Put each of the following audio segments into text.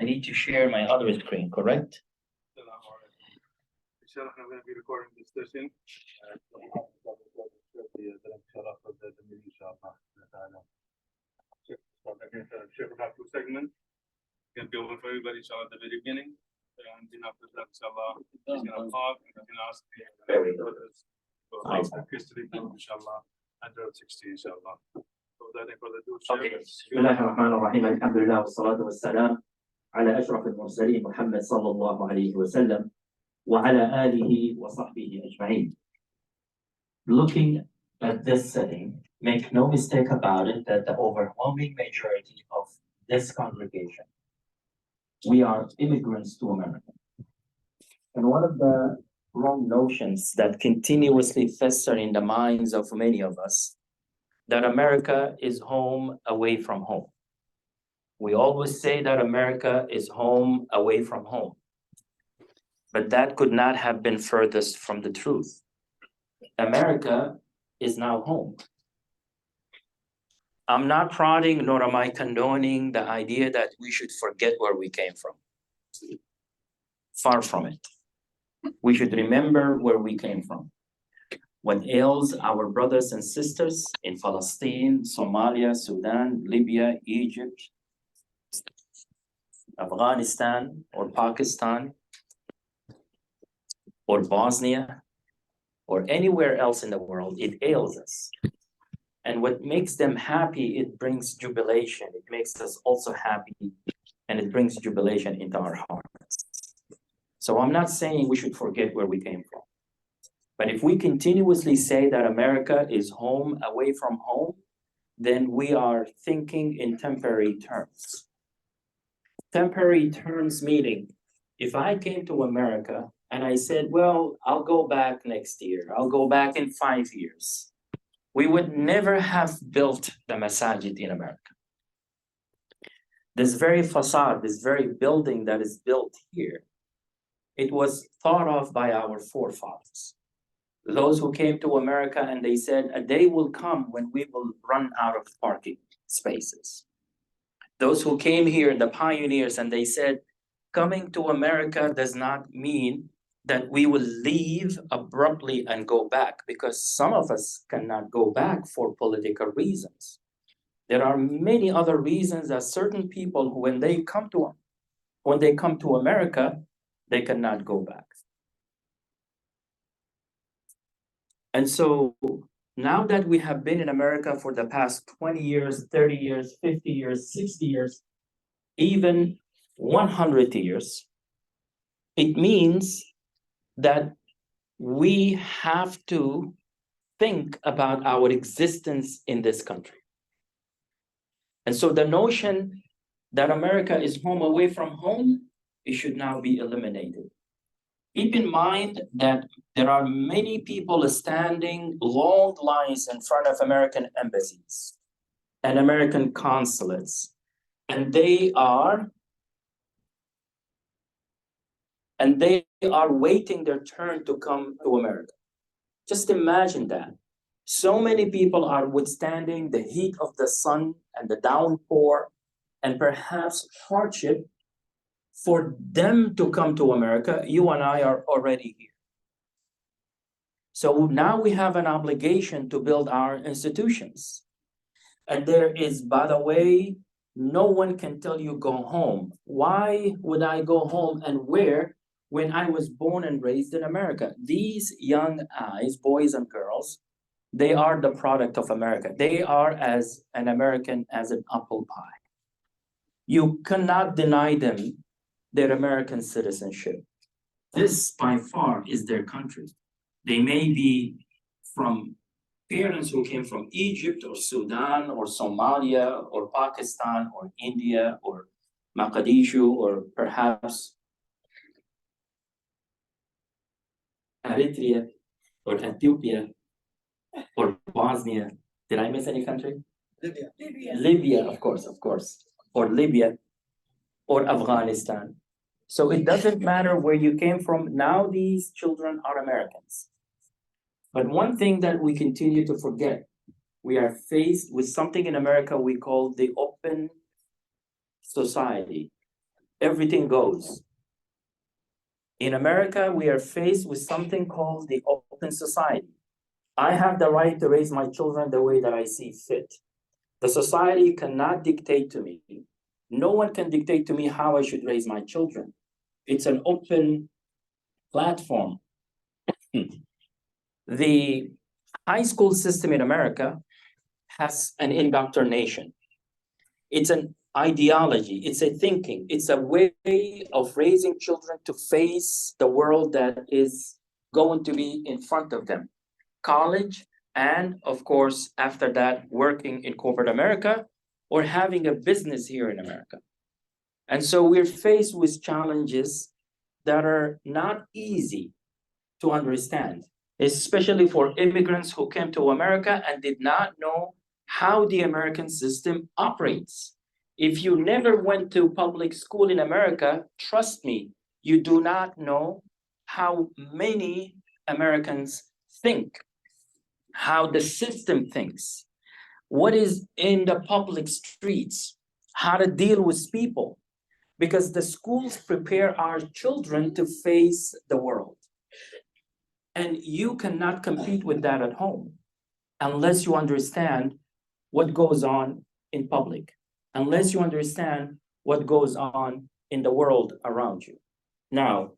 I need to share my other screen, correct? I'm going to be recording this session. We'll have two segments. It's going to be open for everybody, inshallah, at the very beginning. And then after that, inshallah, he's going to talk and then ask the history, inshallah, under 60, inshallah. So without any further ado, بسم الله الرحمن الرحيم الحمد لله والصلاة والسلام على أشرف المرسلين محمد صلى الله عليه وسلم وعلى آله وصحبه أجمعين. Looking at this setting, make no mistake about it that the overwhelming majority of this congregation, we are immigrants to America. And one of the wrong notions that continuously fester in the minds of many of us, that America is home away from home. We always say that America is home away from home. But that could not have been furthest from the truth. America is now home. I'm not prodding nor am I condoning the idea that we should forget where we came from. Far from it. We should remember where we came from. What ails our brothers and sisters in Palestine, Somalia, Sudan, Libya, Egypt, Afghanistan, or Pakistan, or Bosnia, or anywhere else in the world, it ails us. And what makes them happy, it brings jubilation. It makes us also happy, and it brings jubilation into our hearts. So I'm not saying we should forget where we came from. But if we continuously say that America is home away from home, then we are thinking in temporary terms. Temporary terms meaning, if I came to America and I said, well, I'll go back next year, I'll go back in 5 years, we would never have built the masajid in America. This very facade, this very building that is built here, it was thought of by our forefathers. Those who came to America and they said, a day will come when we will run out of parking spaces. Those who came here, the pioneers, and they said, coming to America does not mean that we will leave abruptly and go back, because some of us cannot go back for political reasons. There are many other reasons that certain people, when they come to America, they cannot go back. And so now that we have been in America for the past 20 years, 30 years, 50 years, 60 years, even 100 years, it means that we have to think about our existence in this country. And so the notion that America is home away from home, it should now be eliminated. Keep in mind that there are many people standing long lines in front of American embassies and American consulates, and they are waiting their turn to come to America. Just imagine that. So many people are withstanding the heat of the sun and the downpour and perhaps hardship for them to come to America. You and I are already here. So now we have an obligation to build our institutions. And there is, by the way, no one can tell you go home. Why would I go home and where when I was born and raised in America? These young eyes, boys and girls, they are the product of America. They are as an American as an apple pie. You cannot deny them their American citizenship. This, by far, is their country. They may be from parents who came from Egypt or Sudan or Somalia or Pakistan or India or Mogadishu or perhaps Eritrea or Ethiopia or Bosnia. Did I miss any country? Libya, of course. Or Libya or Afghanistan. So it doesn't matter where you came from. Now these children are Americans. But one thing that we continue to forget, we are faced with something in America we call the open society. everything goes. In America, we are faced with something called the open society. I have the right to raise my children the way that I see fit. The society cannot dictate to me. No one can dictate to me how I should raise my children. It's an open platform. The high school system in America has an indoctrination. It's an ideology, it's a thinking, it's a way of raising children to face the world that is going to be in front of them. College, and of course, after that, working in corporate America or having a business here in America. And so we're faced with challenges that are not easy to understand, especially for immigrants who came to America and did not know how the American system operates. If you never went to public school in America, trust me, you do not know how many Americans think, how the system thinks, what is in the public streets, how to deal with people, because the schools prepare our children to face the world. And you cannot compete with that at home unless you understand what goes on in public, unless you understand what goes on in the world around you. Now,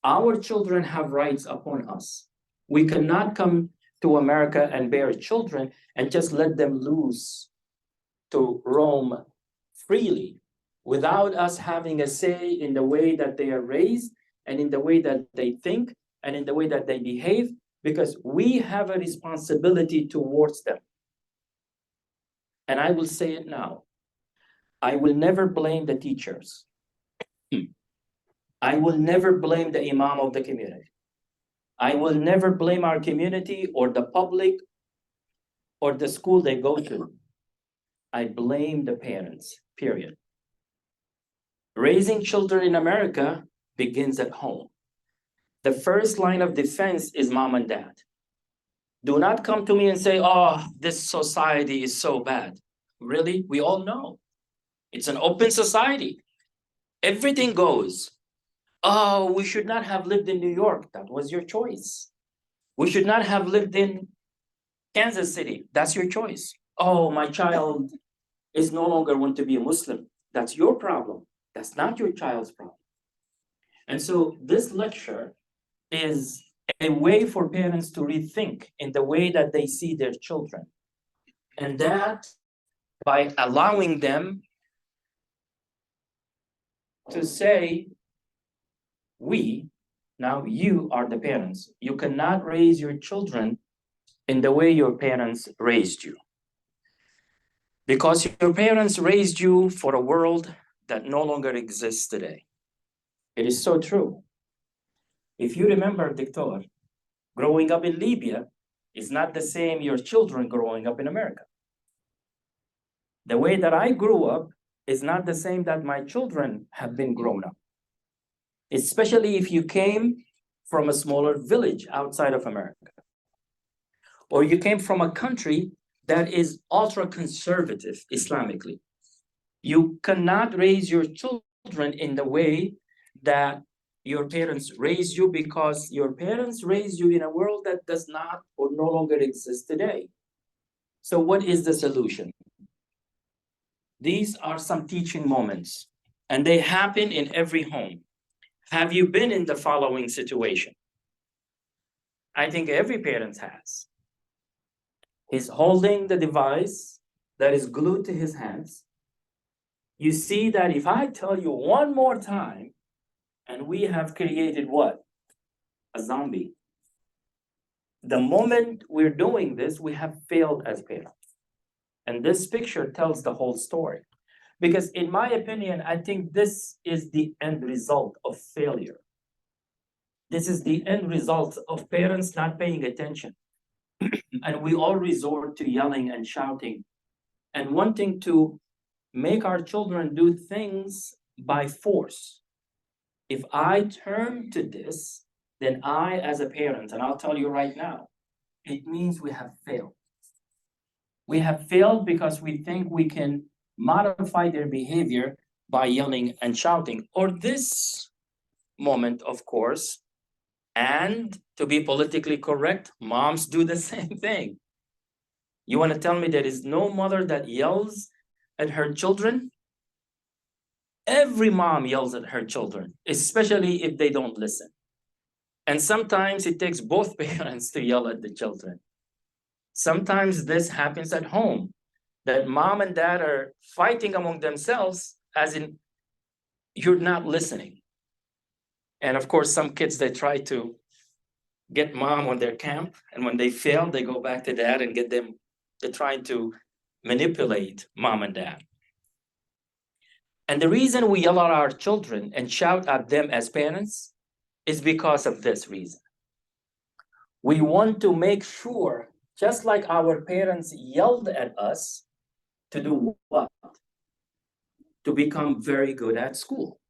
our children have rights upon us. We cannot come to America and bear children and just let them loose to roam freely without us having a say in the way that they are raised and in the way that they think and in the way that they behave, because we have a responsibility towards them. And I will say it now. I will never blame the teachers. I will never blame the imam of the community. I will never blame our community or the public or the school they go to. I blame the parents, period. Raising children in America begins at home. The first line of defense is mom and dad. Do not come to me and say, oh, this society is so bad. Really? We all know. It's an open society. Everything goes. Oh, we should not have lived in New York. That was your choice. We should not have lived in Kansas City. That's your choice. Oh, my child is no longer want to be a Muslim. That's your problem. That's not your child's problem. And so this lecture is a way for parents to rethink in the way that they see their children. And that by allowing them to say, now you are the parents. You cannot raise your children in the way your parents raised you. Because your parents raised you for a world that no longer exists today. It is so true. If you remember, Dictor, growing up in Libya is not the same your children growing up in America. The way that I grew up is not the same that my children have been grown up. Especially if you came from a smaller village outside of America. Or you came from a country that is ultra-conservative Islamically. You cannot raise your children in the way that your parents raised you, because your parents raised you in a world that does not or no longer exist today. So what is the solution? These are some teaching moments, and they happen in every home. Have you been in the following situation? I think every parent has. He's holding the device that is glued to his hands. You see that if I tell you one more time, and we have created what? A zombie. The moment we're doing this, we have failed as parents. And this picture tells the whole story. Because in my opinion, I think this is the end result of failure. This is the end result of parents not paying attention. And we all resort to yelling and shouting and wanting to make our children do things by force. If I turn to this, then I, as a parent, and I'll tell you right now, it means we have failed. We have failed because we think we can modify their behavior by yelling and shouting. Or this moment, of course, and to be politically correct, moms do the same thing. You want to tell me there is no mother that yells at her children? Every mom yells at her children, especially if they don't listen. And sometimes it takes both parents to yell at the children. Sometimes this happens at home, that mom and dad are fighting among themselves, as in, you're not listening. And of course, some kids, they try to get mom on their camp, and when they fail, they go back to dad and get them. They're trying to manipulate mom and dad. And the reason we yell at our children and shout at them as parents is because of this reason. We want to make sure, just like our parents yelled at us, to do what? To become very good at school.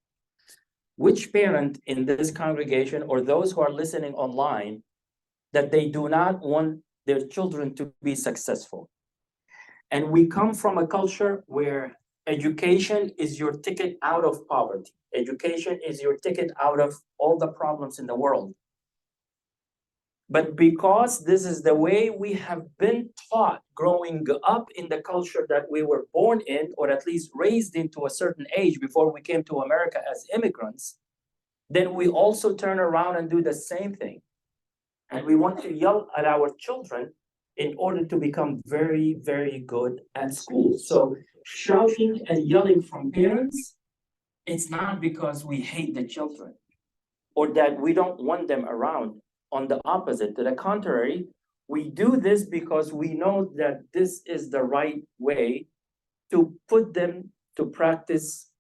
Which parent in this congregation, or those who are listening online, that they do not want their children to be successful? And we come from a culture where education is your ticket out of poverty. Education is your ticket out of all the problems in the world. But because this is the way we have been taught growing up in the culture that we were born in, or at least raised into a certain age before we came to America as immigrants, then we also turn around and do the same thing. And we want to yell at our children in order to become very, very good at school. So shouting and yelling from parents, it's not because we hate the children or that we don't want them around. On the opposite, to the contrary, we do this because we know that this is the right way to put them to practice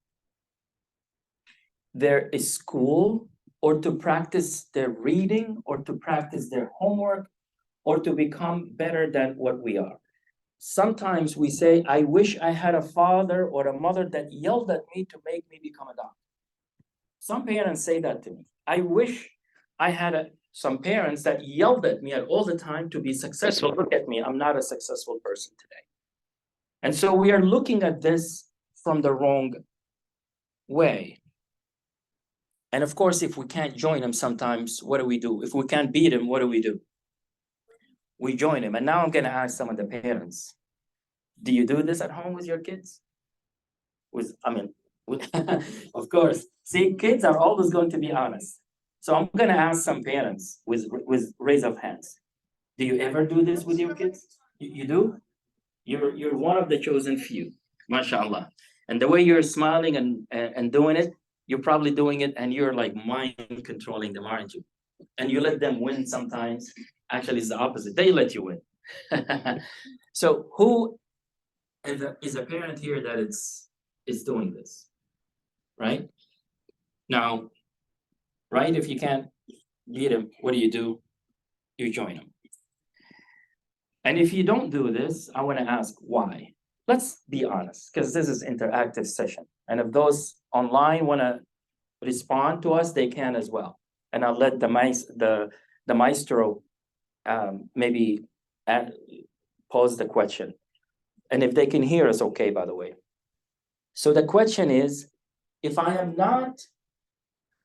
their school, or to practice their reading, or to practice their homework, or to become better than what we are. Sometimes we say, I wish I had a father or a mother that yelled at me to make me become a doctor. Some parents say that to me. I wish I had some parents that yelled at me all the time to be successful. Look at me, I'm not a successful person today. And so we are looking at this from the wrong way. And of course, if we can't join them sometimes, what do we do? If we can't beat them, what do? We join them. And now I'm going to ask some of the parents, do you do this at home with your kids? Of course. See, kids are always going to be honest. So I'm going to ask some parents with raise of hands. Do you ever do this with your kids? You do? You're one of the chosen few, mashallah. And the way you're smiling and doing it, you're probably doing it and you're like mind controlling them, aren't you? And you let them win sometimes. Actually, it's the opposite. They let you win. So who is a parent here that is doing this, right? Now, right, if you can't beat them, what do? You join them. And if you don't do this, I want to ask why. Let's be honest, because this is interactive session. And if those online want to respond to us, they can as well. And I'll let the maestro maybe pose the question. And if they can hear us, okay, by the way. So the question is, if I am not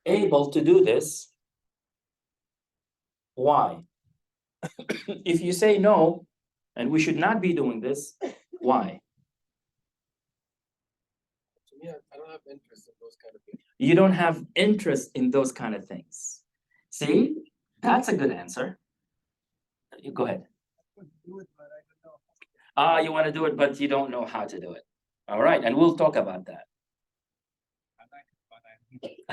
able to do this, why? If you say no, and we should not be doing this, why? To me, I don't have interest in those kind of things. You don't have interest in those kind of things. See, that's a good answer. You go ahead. Do it, but I don't know. You want to do it, but you don't know how to do it. All right, and we'll talk about that. I like it, but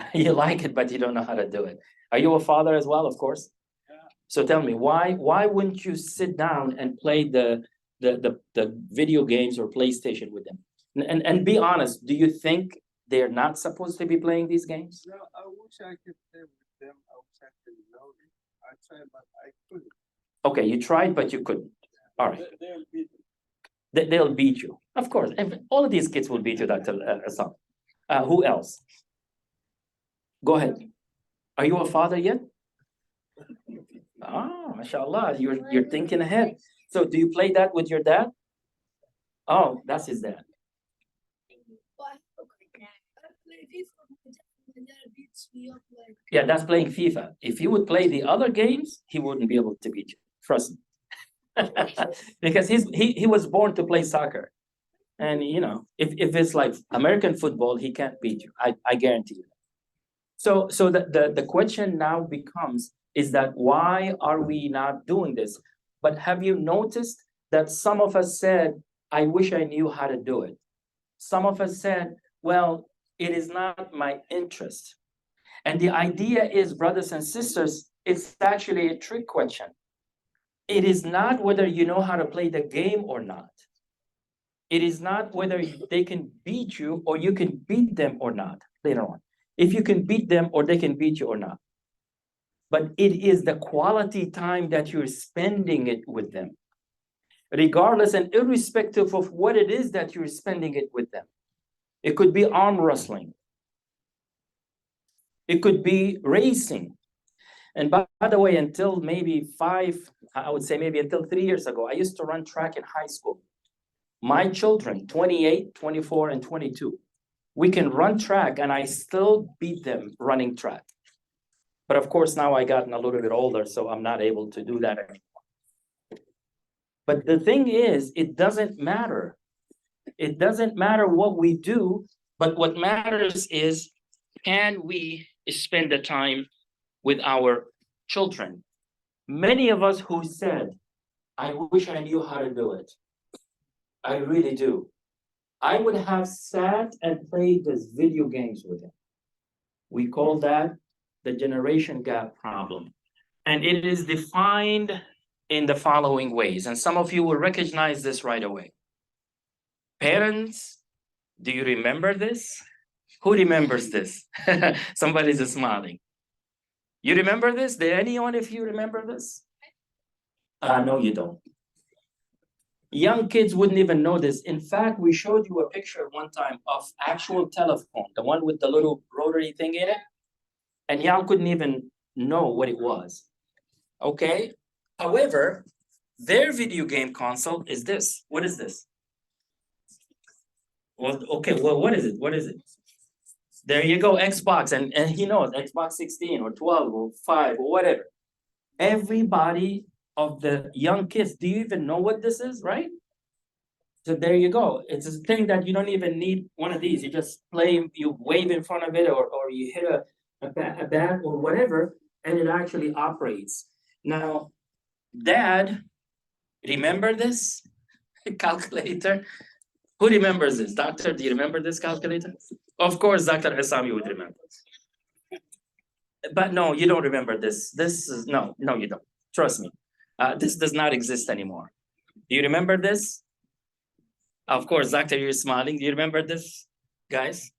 I You like it, but you don't know how to do it. Are you a father as well, of course? Yeah. So tell me, why wouldn't you sit down and play the video games or PlayStation with them? And be honest, do you think they're not supposed to be playing these games? No, I wish I could play with them. I wish I could know it. I tried, but I couldn't. Okay, you tried, but you couldn't. All right. They'll beat me. They'll beat you. Of course, all of these kids will beat you, Dr. Assam. Who else? Go ahead. Are you a father yet? Ah, mashallah, you're thinking ahead. So do you play that with your dad? Oh, that's his dad. Yeah, that's playing FIFA. If he would play the other games, he wouldn't be able to beat you. Trust me. Because he was born to play soccer. And you know, if it's like American football, he can't beat you. I guarantee you. So the question now becomes is that why are we not doing this? But have you noticed that some of us said, I wish I knew how to do it. Some of us said, well, it is not my interest. And the idea is, brothers and sisters, it's actually a trick question. It is not whether you know how to play the game or not. It is not whether they can beat you or you can beat them or not later on. If you can beat them or they can beat you or not. But it is the quality time that you're spending it with them, regardless and irrespective of what it is that you're spending it with them. It could be arm wrestling. It could be racing. And by the way, until maybe until 3 years ago, I used to run track in high school. My children, 28, 24, and 22, we can run track and I still beat them running track. But of course, now I gotten a little bit older, so I'm not able to do that anymore. But the thing is, it doesn't matter. It doesn't matter what we do, but what matters is, can we spend the time with our children? Many of us who said, I wish I knew how to do it. I really do. I would have sat and played these video games with them. We call that the generation gap problem. And it is defined in the following ways. And some of you will recognize this right away. Parents, do you remember this? Who remembers this? Somebody's smiling. You remember this? Did anyone of you remember this? No, you don't. Young kids wouldn't even know this. In fact, we showed you a picture one time of actual telephone, the one with the little rotary thing in it. And y'all couldn't even know what it was. Okay? However, their video game console is this. What is this? Well, okay, well, what is it? What is it? There you go, Xbox. And he knows Xbox 16 or 12 or 5 or whatever. Everybody of the young kids, do you even know what this is, right? So there you go. It's a thing that you don't even need one of these. You just play, you wave in front of it, or you hit a bat or whatever, and it actually operates. Now, Dad, remember this calculator? Who remembers this? Doctor, do you remember this calculator? Of course, Dr. Isami would remember. But no, you don't remember this. This is, no, you don't. Trust me. This does not exist anymore. Do you remember this? Of course, Doctor, you're smiling. Do you remember this, guys?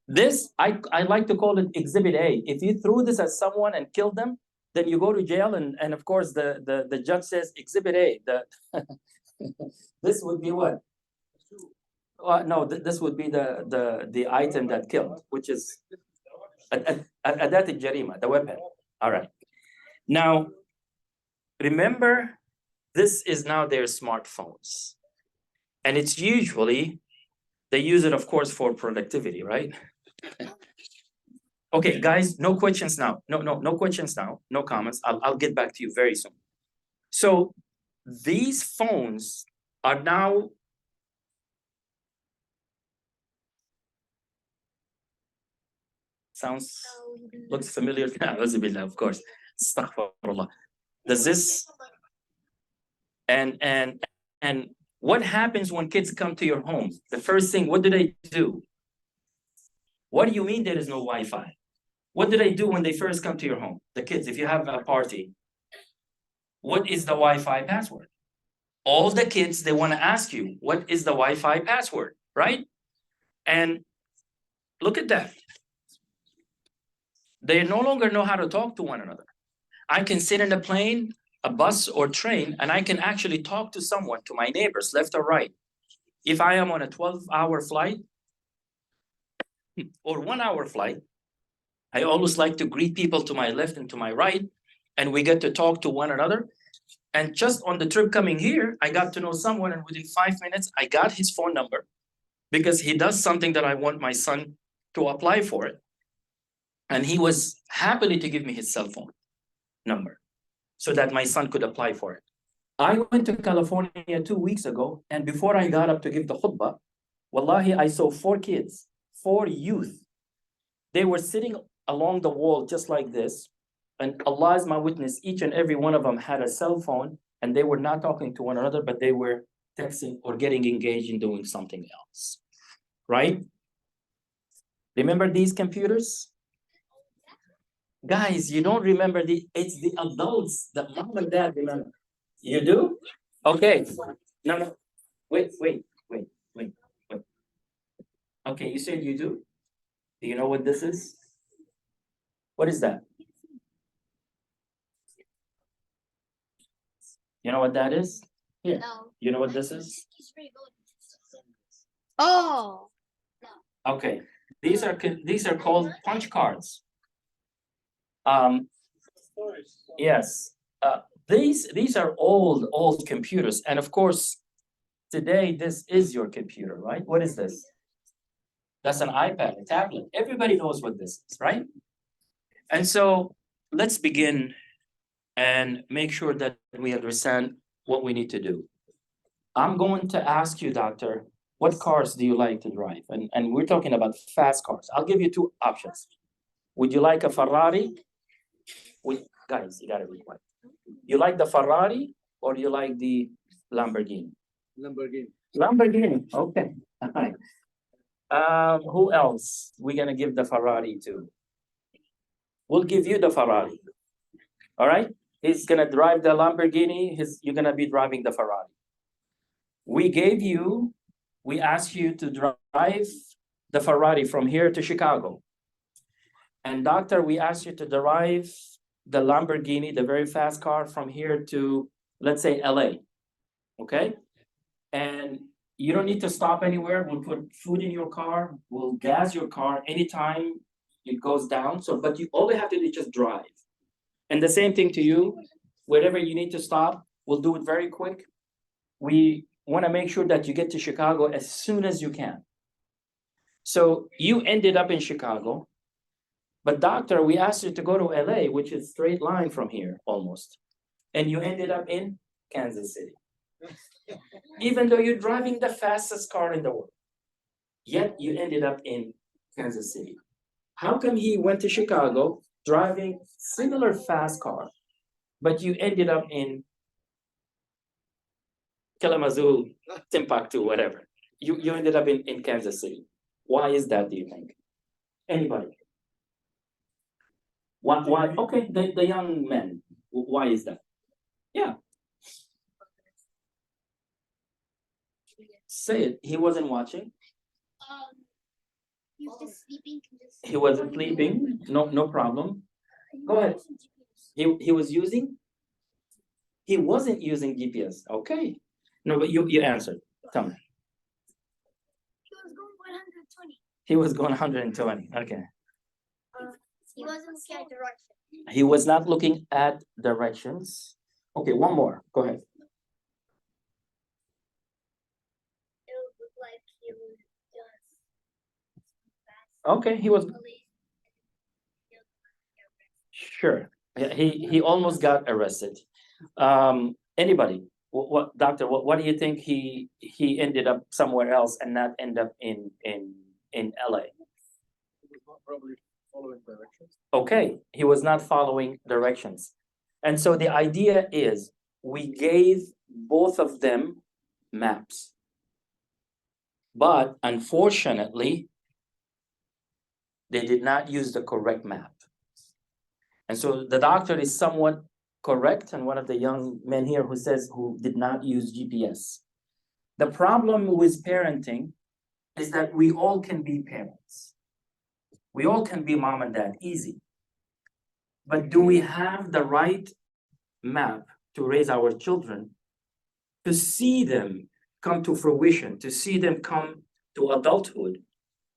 This, I like to call it Exhibit A. If you threw this at someone and killed them, then you go to jail, and of course the judge says Exhibit A. This would be what? No, this would be the item that killed, which is Adat al-Jarima, the weapon. All right. Now, remember, this is now their smartphones. And it's usually, they use it, of course, for productivity, right? Okay, guys, no questions now. No questions now. No comments. I'll get back to you very soon. So these phones are now looks familiar. Of course. Astaghfirullah. Does this and what happens when kids come to your home? The first thing, what do they do? What do you mean there is no Wi-Fi? What do they do when they first come to your home? The kids, if you have a party, what is the Wi-Fi password? All the kids, they want to ask you, what is the Wi-Fi password, right? And look at that. They no longer know how to talk to one another. I can sit in a plane, a bus or train, and I can actually talk to someone, to my neighbors, left or right. If I am on a 12-hour flight or 1-hour flight, I always like to greet people to my left and to my right, and we get to talk to one another. And just on the trip coming here, I got to know someone, and within 5 minutes, I got his phone number because he does something that I want my son to apply for it. And he was happily to give me his cell phone number so that my son could apply for it. I went to California 2 weeks ago, and before I got up to give the khutbah, wallahi, I saw 4 kids, 4 youth. They were sitting along the wall just like this, and Allah is my witness, each and every one of them had a cell phone, and they were not talking to one another, but they were texting or getting engaged in doing something else, right? Remember these computers? Guys, you don't remember it's the adults that mom and dad remember. You do? Okay. No. Wait. Okay, you said you do? Do you know what this is? What is that? You know what that is? Here. No. You know what this is? Oh. Okay. These are called punch cards. Yes. These are old computers, and of course, today this is your computer, right? What is this? That's an iPad, a tablet. Everybody knows what this is, right? And so let's begin and make sure that we understand what we need to do. I'm going to ask you, doctor, what cars do you like to drive? And we're talking about fast cars. I'll give you 2 options. Would you like a Ferrari? Guys, you gotta be quiet. You like the Ferrari or you like the Lamborghini? Lamborghini, okay. All right. Who else we're gonna give the Ferrari to? We'll give you the Ferrari. All right? He's gonna drive the Lamborghini, you're gonna be driving the Ferrari. We asked you to drive the Ferrari from here to Chicago. And doctor, we asked you to drive the Lamborghini, the very fast car, from here to, let's say, LA. Okay? And you don't need to stop anywhere. We'll put food in your car. We'll gas your car anytime it goes down. But all you have to do is just drive. And the same thing to you. Wherever you need to stop, we'll do it very quick. We want to make sure that you get to Chicago as soon as you can. So you ended up in Chicago. But doctor, we asked you to go to LA, which is straight line from here almost. And you ended up in Kansas City. Even though you're driving the fastest car in the world, yet you ended up in Kansas City. How come he went to Chicago driving similar fast car, but you ended up in Kalamazoo, Timbuktu, whatever? You ended up in Kansas City. Why is that, do you think? Anybody? Why? Okay, the young men. Why is that? Yeah. Say it. He wasn't watching. He was just sleeping. He wasn't sleeping. No problem. Go ahead. He was using. He wasn't using GPS. Okay. No, but you answered. Tell me. He was going 120. He was going 120. Okay. He wasn't looking at direction. He was not looking at directions. Okay, one more. Go ahead. It looked like he was just Okay, he was sure. He almost got arrested. Anybody? What doctor? What do you think he ended up somewhere else and not end up in LA? He was not probably following directions. Okay, he was not following directions. And so the idea is we gave both of them maps. But unfortunately, they did not use the correct map. And so the doctor is somewhat correct, and one of the young men here who did not use GPS. The problem with parenting is that we all can be parents. We all can be mom and dad, easy. But do we have the right map to raise our children, to see them come to fruition, to see them come to adulthood,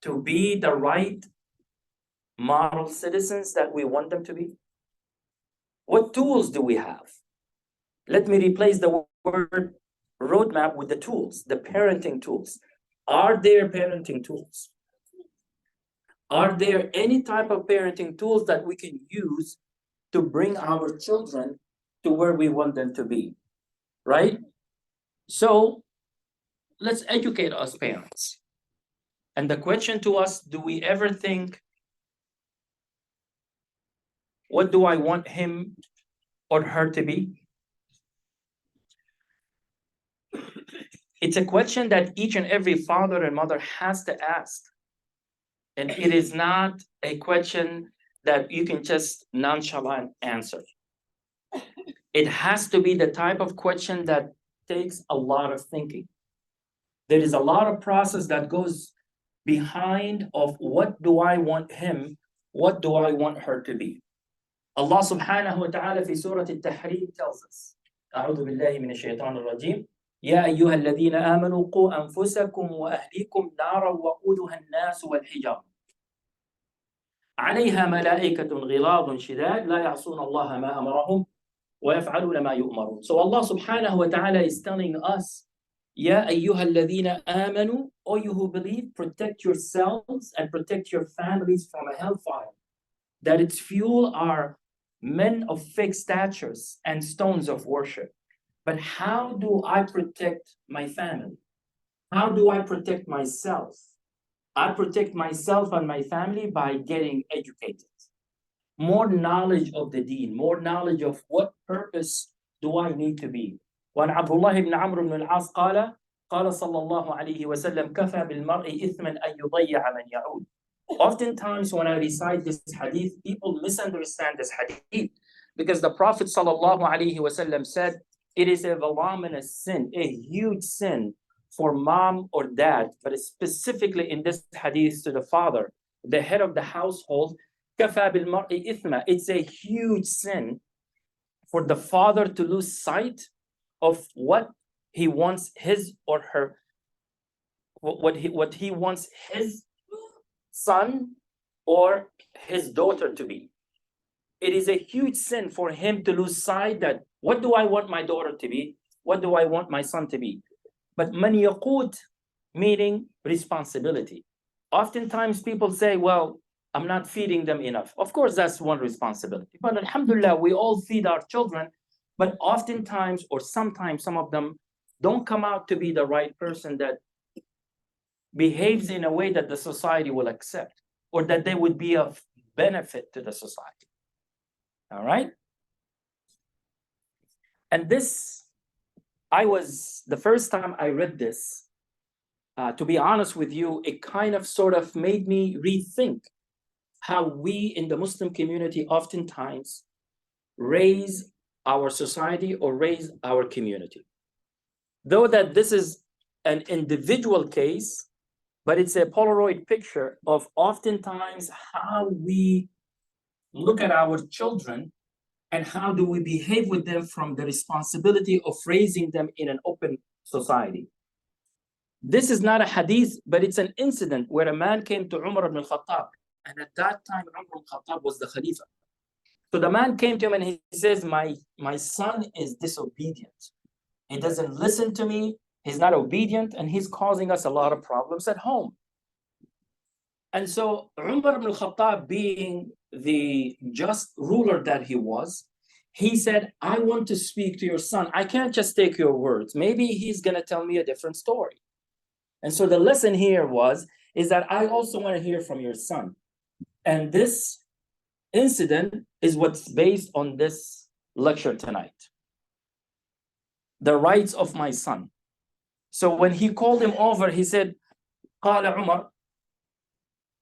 to be the right model citizens that we want them to be? What tools do we have? Let me replace the word roadmap with the tools, the parenting tools. Are there parenting tools? Are there any type of parenting tools that we can use to bring our children to where we want them to be, right? So let's educate us parents. And the question to us, do we ever think, what do I want him or her to be? It's a question that each and every father and mother has to ask. And it is not a question that you can just nonchalant answer. It has to be the type of question that takes a lot of thinking. There is a lot of process that goes behind of what do I want him, what do I want her to be. Allah subhanahu wa ta'ala في سورة التحريم tells us, أعوذ بالله من الشيطان الرجيم يا أيها الذين آمنوا قوا أنفسكم وأهليكم نارا وقودها الناس والحجارة عليها ملائكة غلاظ شداد لا يعصون الله ما أمرهم ويفعلون ما يؤمرون. So Allah subhanahu wa ta'ala is telling us, يا أيها الذين آمنوا, O you who believe, protect yourselves and protect your families from a hellfire, that its fuel are men of fixed statures and stones of worship. But how do I protect my family? How do I protect myself? I protect myself and my family by getting educated. More knowledge of the deen, more knowledge of what purpose do I need to be. وعن عبد الله بن عمرو بن العاص قال صلى الله عليه وسلم كفى بالمرء إثما أن يضيع من يعود. Oftentimes when I recite this hadith, people misunderstand this hadith because the Prophet sallallahu alaihi wasallam said it is a voluminous sin, a huge sin for mom or dad, but specifically in this hadith to the father, the head of the household. كفى بالمرء إثما. It's a huge sin for the father to lose sight of what he wants his or her, what he wants his son or his daughter to be. It is a huge sin for him to lose sight that what do I want my daughter to be? What do I want my son to be? But man yaqut, meaning responsibility. Oftentimes people say, well, I'm not feeding them enough. Of course, that's one responsibility. But alhamdulillah, we all feed our children. But oftentimes, or sometimes, some of them don't come out to be the right person that behaves in a way that the society will accept, or that they would be of benefit to the society. All right? And this, the first time I read this, to be honest with you, it kind of sort of made me rethink how we in the Muslim community oftentimes raise our society or raise our community. Though that this is an individual case, but it's a Polaroid picture of oftentimes how we look at our children and how do we behave with them from the responsibility of raising them in an open society. This is not a hadith, but it's an incident where a man came to Umar ibn al-Khattab. And at that time, Umar ibn al-Khattab was the Khalifa. So the man came to him and he says, my son is disobedient. He doesn't listen to me. He's not obedient, and he's causing us a lot of problems at home. And so Umar ibn al-Khattab, being the just ruler that he was, he said, I want to speak to your son. I can't just take your words. Maybe he's going to tell me a different story. And so the lesson here is that I also want to hear from your son. And this incident is what's based on this lecture tonight. The rights of my son. So when he called him over, he said, قال عمر,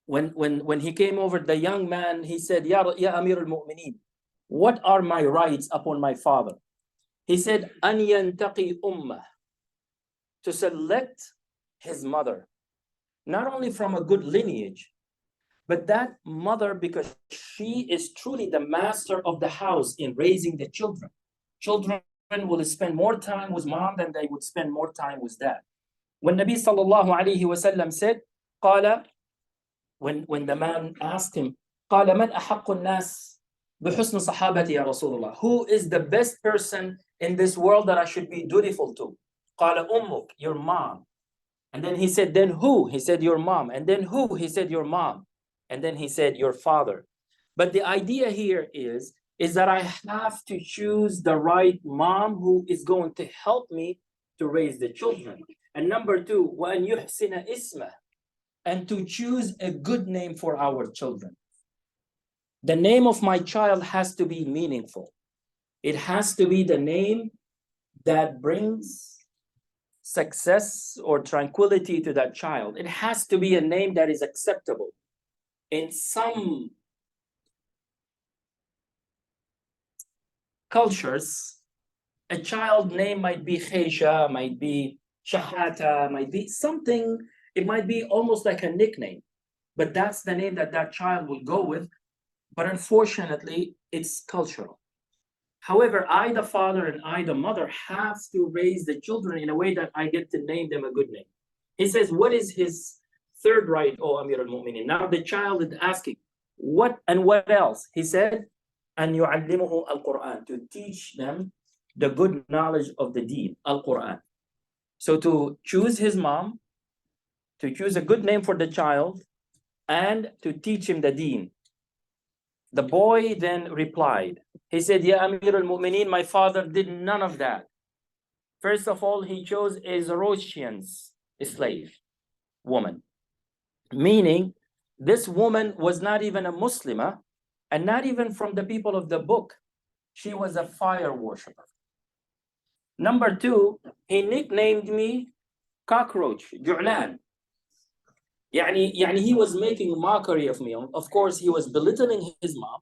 when he came over, the young man, he said, Ya Amir al-Mu'mineen, what are my rights upon my father? He said, أن ينتقي أمه, to select his mother, not only from a good lineage, but that mother, because she is truly the master of the house in raising the children. Children will spend more time with mom than they would spend more time with dad. When Nabi sallallahu alayhi wasallam said, قال, when the man asked him, قال من أحق الناس بحسن صحابتي يا رسول الله, who is the best person in this world that I should be dutiful to? قال أمك, your mom. And then he said, then who? He said, your mom. And then who? He said, your mom. And then he said, your father. But the idea here is that I have to choose the right mom who is going to help me to raise the children. And number two, وَأَنْ يُحْسِنَ إِسْمَهُ, and to choose a good name for our children. The name of my child has to be meaningful. It has to be the name that brings success or tranquility to that child. It has to be a name that is acceptable. In some cultures, a child name might be Khaysha, might be Shahata, might be something, it might be almost like a nickname, but that's the name that that child will go with. But unfortunately, it's cultural. However, I, the father, and I, the mother, have to raise the children in a way that I get to name them a good name. He says, what is his third right, O Amir al-Mu'minin? Now the child is asking, what and what else? He said, أن يعلمه القرآن, to teach them the good knowledge of the deen, al-Quran. So to choose his mom, to choose a good name for the child, and to teach him the deen. The boy then replied, he said, Ya Amir al-Mu'minin, my father did none of that. First of all, he chose a Zoroastrian slave woman, meaning this woman was not even a Muslimah and not even from the people of the book. She was a fire worshiper. Number two, he nicknamed me cockroach, Ju'lan. Yani he was making mockery of me. Of course, he was belittling his mom.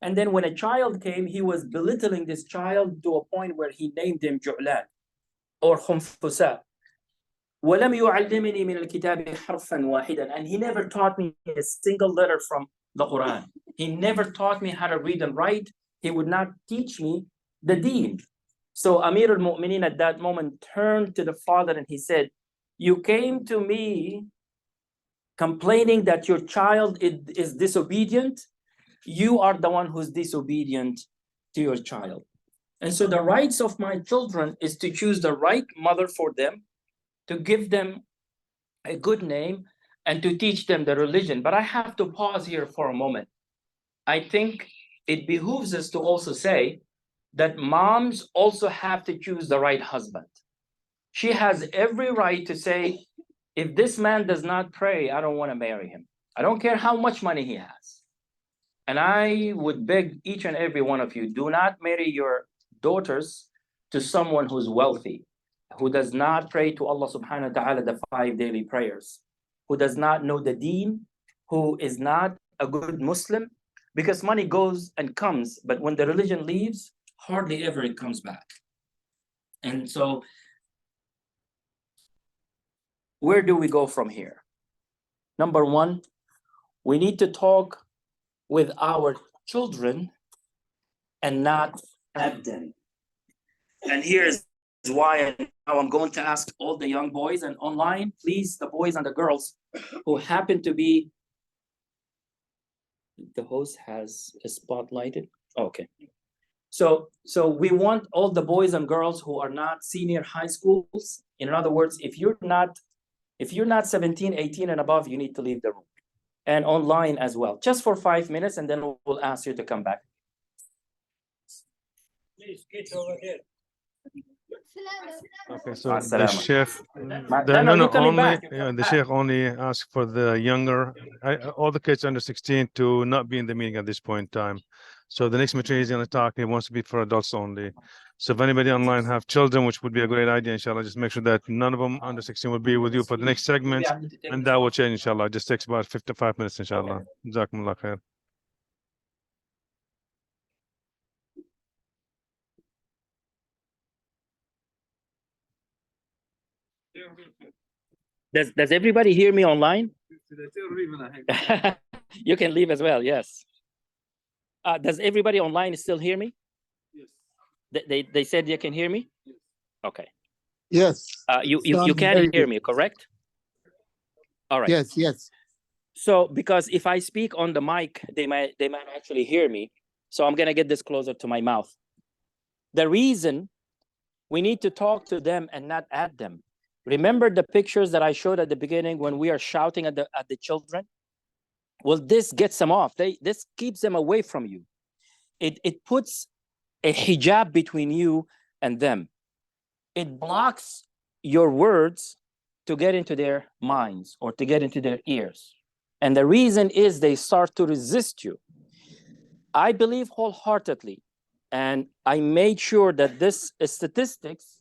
And then when a child came, he was belittling this child to a point where he named him Ju'lan or Khumfusa. وَلَمْ يُعَلِّمِنِي مِنَ الْكِتَابِ حَرْفًا وَاحِدًا. And he never taught me a single letter from the Quran. He never taught me how to read and write. He would not teach me the deen. So Amir al-Mu'minin at that moment turned to the father and he said, you came to me complaining that your child is disobedient. You are the one who's disobedient to your child. And so the rights of my children is to choose the right mother for them, to give them a good name, and to teach them the religion. But I have to pause here for a moment. I think it behooves us to also say that moms also have to choose the right husband. She has every right to say, if this man does not pray, I don't want to marry him. I don't care how much money he has. And I would beg each and every one of you, do not marry your daughters to someone who's wealthy, who does not pray to Allah subhanahu wa ta'ala the 5 daily prayers, who does not know the deen, who is not a good Muslim, because money goes and comes, but when the religion leaves, hardly ever it comes back. And so, where do we go from here? Number one, we need to talk with our children and not at them. And here's why now I'm going to ask all the young boys and online, please, the boys and the girls who happen to be, the host has a spotlighted. Okay. So we want all the boys and girls who are not senior high schools. In other words, if you're not 17, 18 and above, you need to leave the room. And online as well, just for 5 minutes, and then we'll ask you to come back. Please, kids over here. Okay, so the Sheikh, the Sheikh only asked for the younger, all the kids under 16 to not be in the meeting at this point in time. So the next material he's going to talk, he wants to be for adults only. So if anybody online have children, which would be a great idea, inshallah, just make sure that none of them under 16 will be with you for the next segment, and that will change, inshallah. It just takes about 55 minutes, inshallah. Jazakumullah khair. Does everybody hear me online? You can leave as well, yes. Does everybody online still hear me? Yes. They said they can hear me? Yes. Okay. Yes. You can hear me, correct? All right. Yes. So because if I speak on the mic, they might actually hear me. So I'm gonna get this closer to my mouth. The reason we need to talk to them and not at them. Remember the pictures that I showed at the beginning when we are shouting at the children? Well, this gets them off. This keeps them away from you. It puts a hijab between you and them. It blocks your words to get into their minds or to get into their ears. And the reason is they start to resist you. I believe wholeheartedly, and I made sure that this statistics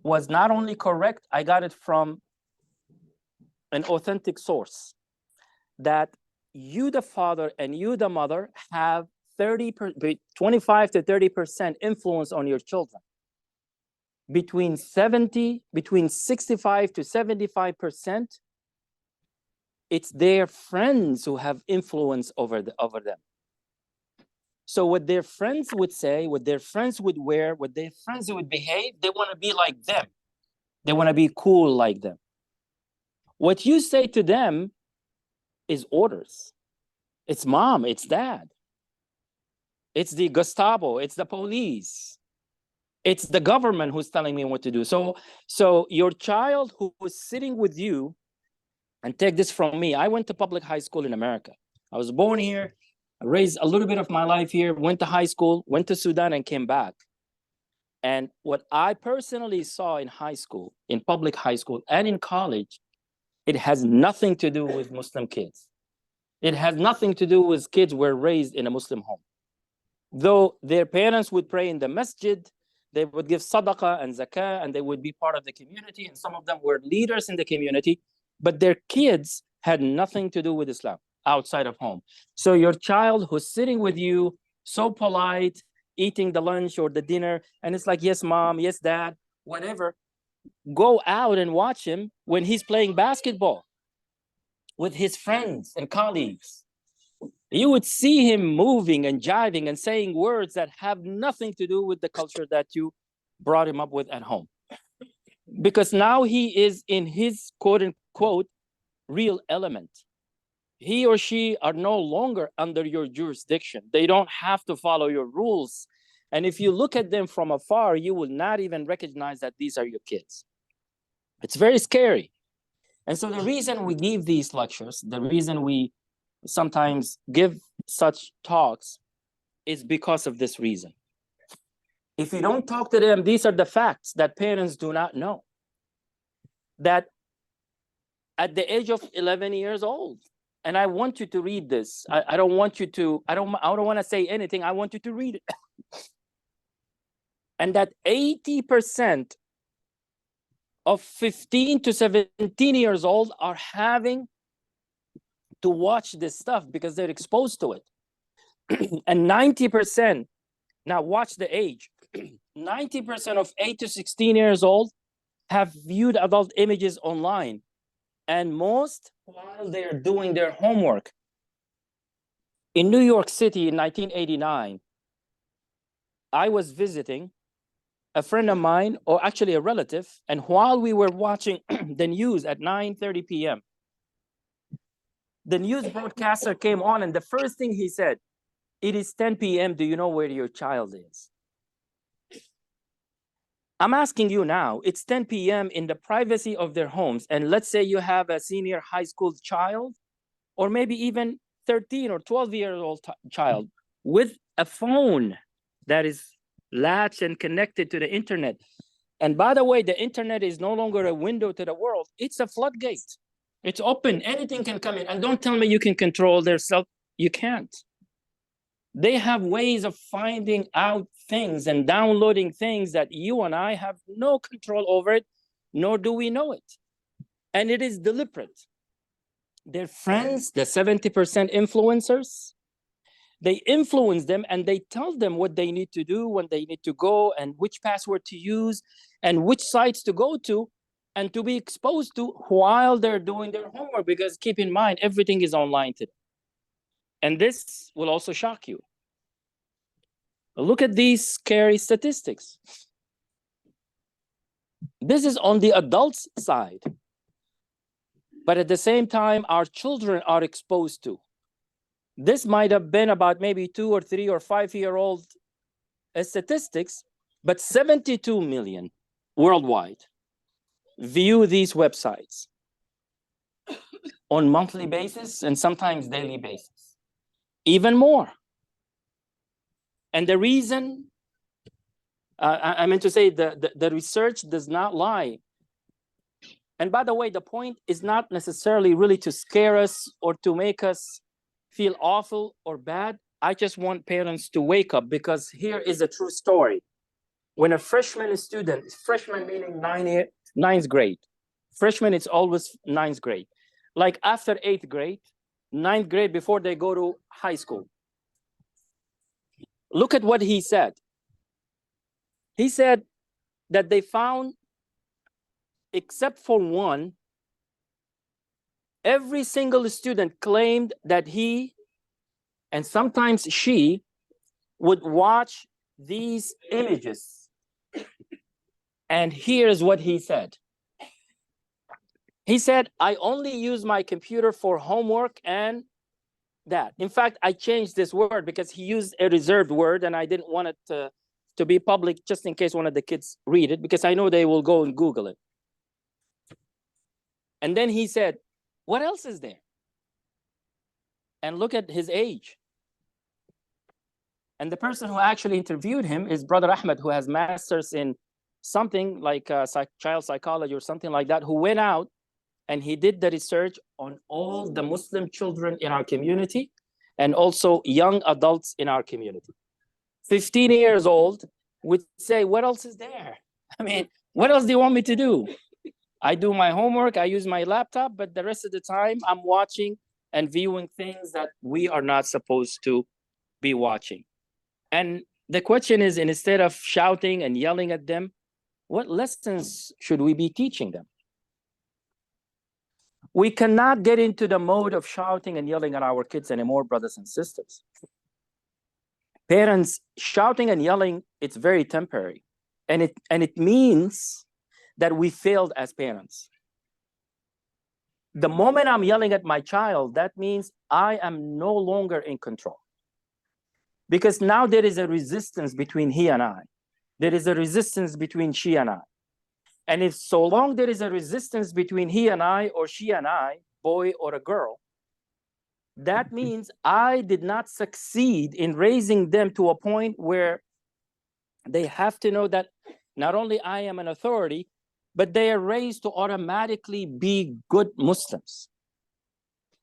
was not only correct, I got it from an authentic source, that you, the father, and you, the mother, have 25 to 30% influence on your children. Between 65 to 75%, it's their friends who have influence over them. So what their friends would say, what their friends would wear, what their friends would behave, they want to be like them. They want to be cool like them. What you say to them is orders. It's mom, it's dad. It's the Gestapo, it's the police. It's the government who's telling me what to do. So your child who was sitting with you, and take this from me, I went to public high school in America. I was born here, I raised a little bit of my life here, went to high school, went to Sudan and came back. And what I personally saw in high school, in public high school and in college, it has nothing to do with Muslim kids. It has nothing to do with kids who were raised in a Muslim home. Though their parents would pray in the masjid, they would give sadaqah and zakah, and they would be part of the community, and some of them were leaders in the community, but their kids had nothing to do with Islam outside of home. So your child who's sitting with you, so polite, eating the lunch or the dinner, and it's like, yes, mom, yes, dad, whatever, go out and watch him when he's playing basketball with his friends and colleagues. You would see him moving and jiving and saying words that have nothing to do with the culture that you brought him up with at home. Because now he is in his quote unquote real element. He or she are no longer under your jurisdiction. They don't have to follow your rules. And if you look at them from afar, you will not even recognize that these are your kids. It's very scary. And so the reason we give these lectures, the reason we sometimes give such talks is because of this reason. If you don't talk to them, these are the facts that parents do not know. That at the age of 11 years old, and I want you to read this. I don't want you to, I don't want to say anything. I want you to read it. And that 80% of 15 to 17 years old are having to watch this stuff because they're exposed to it. And 90%, now watch the age, 90% of 8 to 16 years old have viewed adult images online, and most while they're doing their homework. In New York City in 1989, I was visiting a friend of mine, or actually a relative, and while we were watching the news at 9:30 p.m., the news broadcaster came on, and the first thing he said, "It is 10 p.m. Do you know where your child is?" I'm asking you now, it's 10 p.m. in the privacy of their homes, and let's say you have a senior high school child, or maybe even 13 or 12-year-old child with a phone that is latched and connected to the internet. And by the way, the internet is no longer a window to the world. It's a floodgate. It's open. Anything can come in. And don't tell me you can control their self. You can't. They have ways of finding out things and downloading things that you and I have no control over it, nor do we know it. And it is deliberate. Their friends, the 70% influencers, they influence them and they tell them what they need to do, when they need to go, and which password to use, and which sites to go to, and to be exposed to while they're doing their homework. Because keep in mind, everything is online today. And this will also shock you. Look at these scary statistics. This is on the adults' side. But at the same time, our children are exposed to. This might have been about maybe 2 or 3 or 5-year-old statistics, but 72 million worldwide view these websites. on monthly basis and sometimes daily basis, even more. And the reason, I meant to say the research does not lie. And by the way, the point is not necessarily really to scare us or to make us feel awful or bad. I just want parents to wake up, because here is a true story. When a freshman student, freshman meaning ninth grade, freshman it's always ninth grade. Like after 8th grade, 9th grade, before they go to high school. Look at what he said. He said that they found, except for one, every single student claimed that he, and sometimes she, would watch these images. And here's what he said. He said, I only use my computer for homework and that. In fact, I changed this word because he used a reserved word and I didn't want it to be public, just in case one of the kids read it, because I know they will go and Google it. And then he said, what else is there? And look at his age. And the person who actually interviewed him is Brother Ahmed, who has masters in something like child psychology or something like that, who went out and he did the research on all the Muslim children in our community and also young adults in our community. 15 years old would say, what else is there? I mean, what else do you want me to do? I do my homework, I use my laptop, but the rest of the time I'm watching and viewing things that we are not supposed to be watching. And the question is, instead of shouting and yelling at them, what lessons should we be teaching them? We cannot get into the mode of shouting and yelling at our kids anymore, brothers and sisters. Parents shouting and yelling, it's very temporary. And it means that we failed as parents. The moment I'm yelling at my child, that means I am no longer in control. Because now there is a resistance between he and I. There is a resistance between she and I. And if so long there is a resistance between he and I, or she and I, boy or a girl, that means I did not succeed in raising them to a point where they have to know that not only I am an authority, but they are raised to automatically be good Muslims.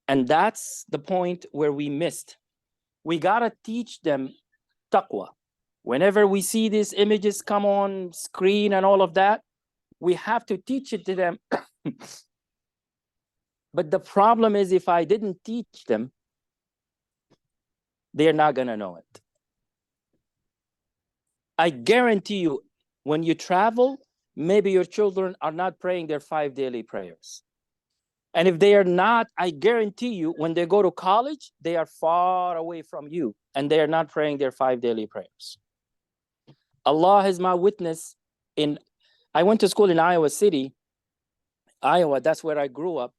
And that's the point where we missed. We gotta teach them taqwa. Whenever we see these images come on screen and all of that, we have to teach it to them. But the problem is, if I didn't teach them, they're not gonna know it. I guarantee you, when you travel, maybe your children are not praying their 5 daily prayers. And if they are not, I guarantee you, when they go to college, they are far away from you and they are not praying their 5 daily prayers. Allah is my witness. I went to school in Iowa City, Iowa, that's where I grew up.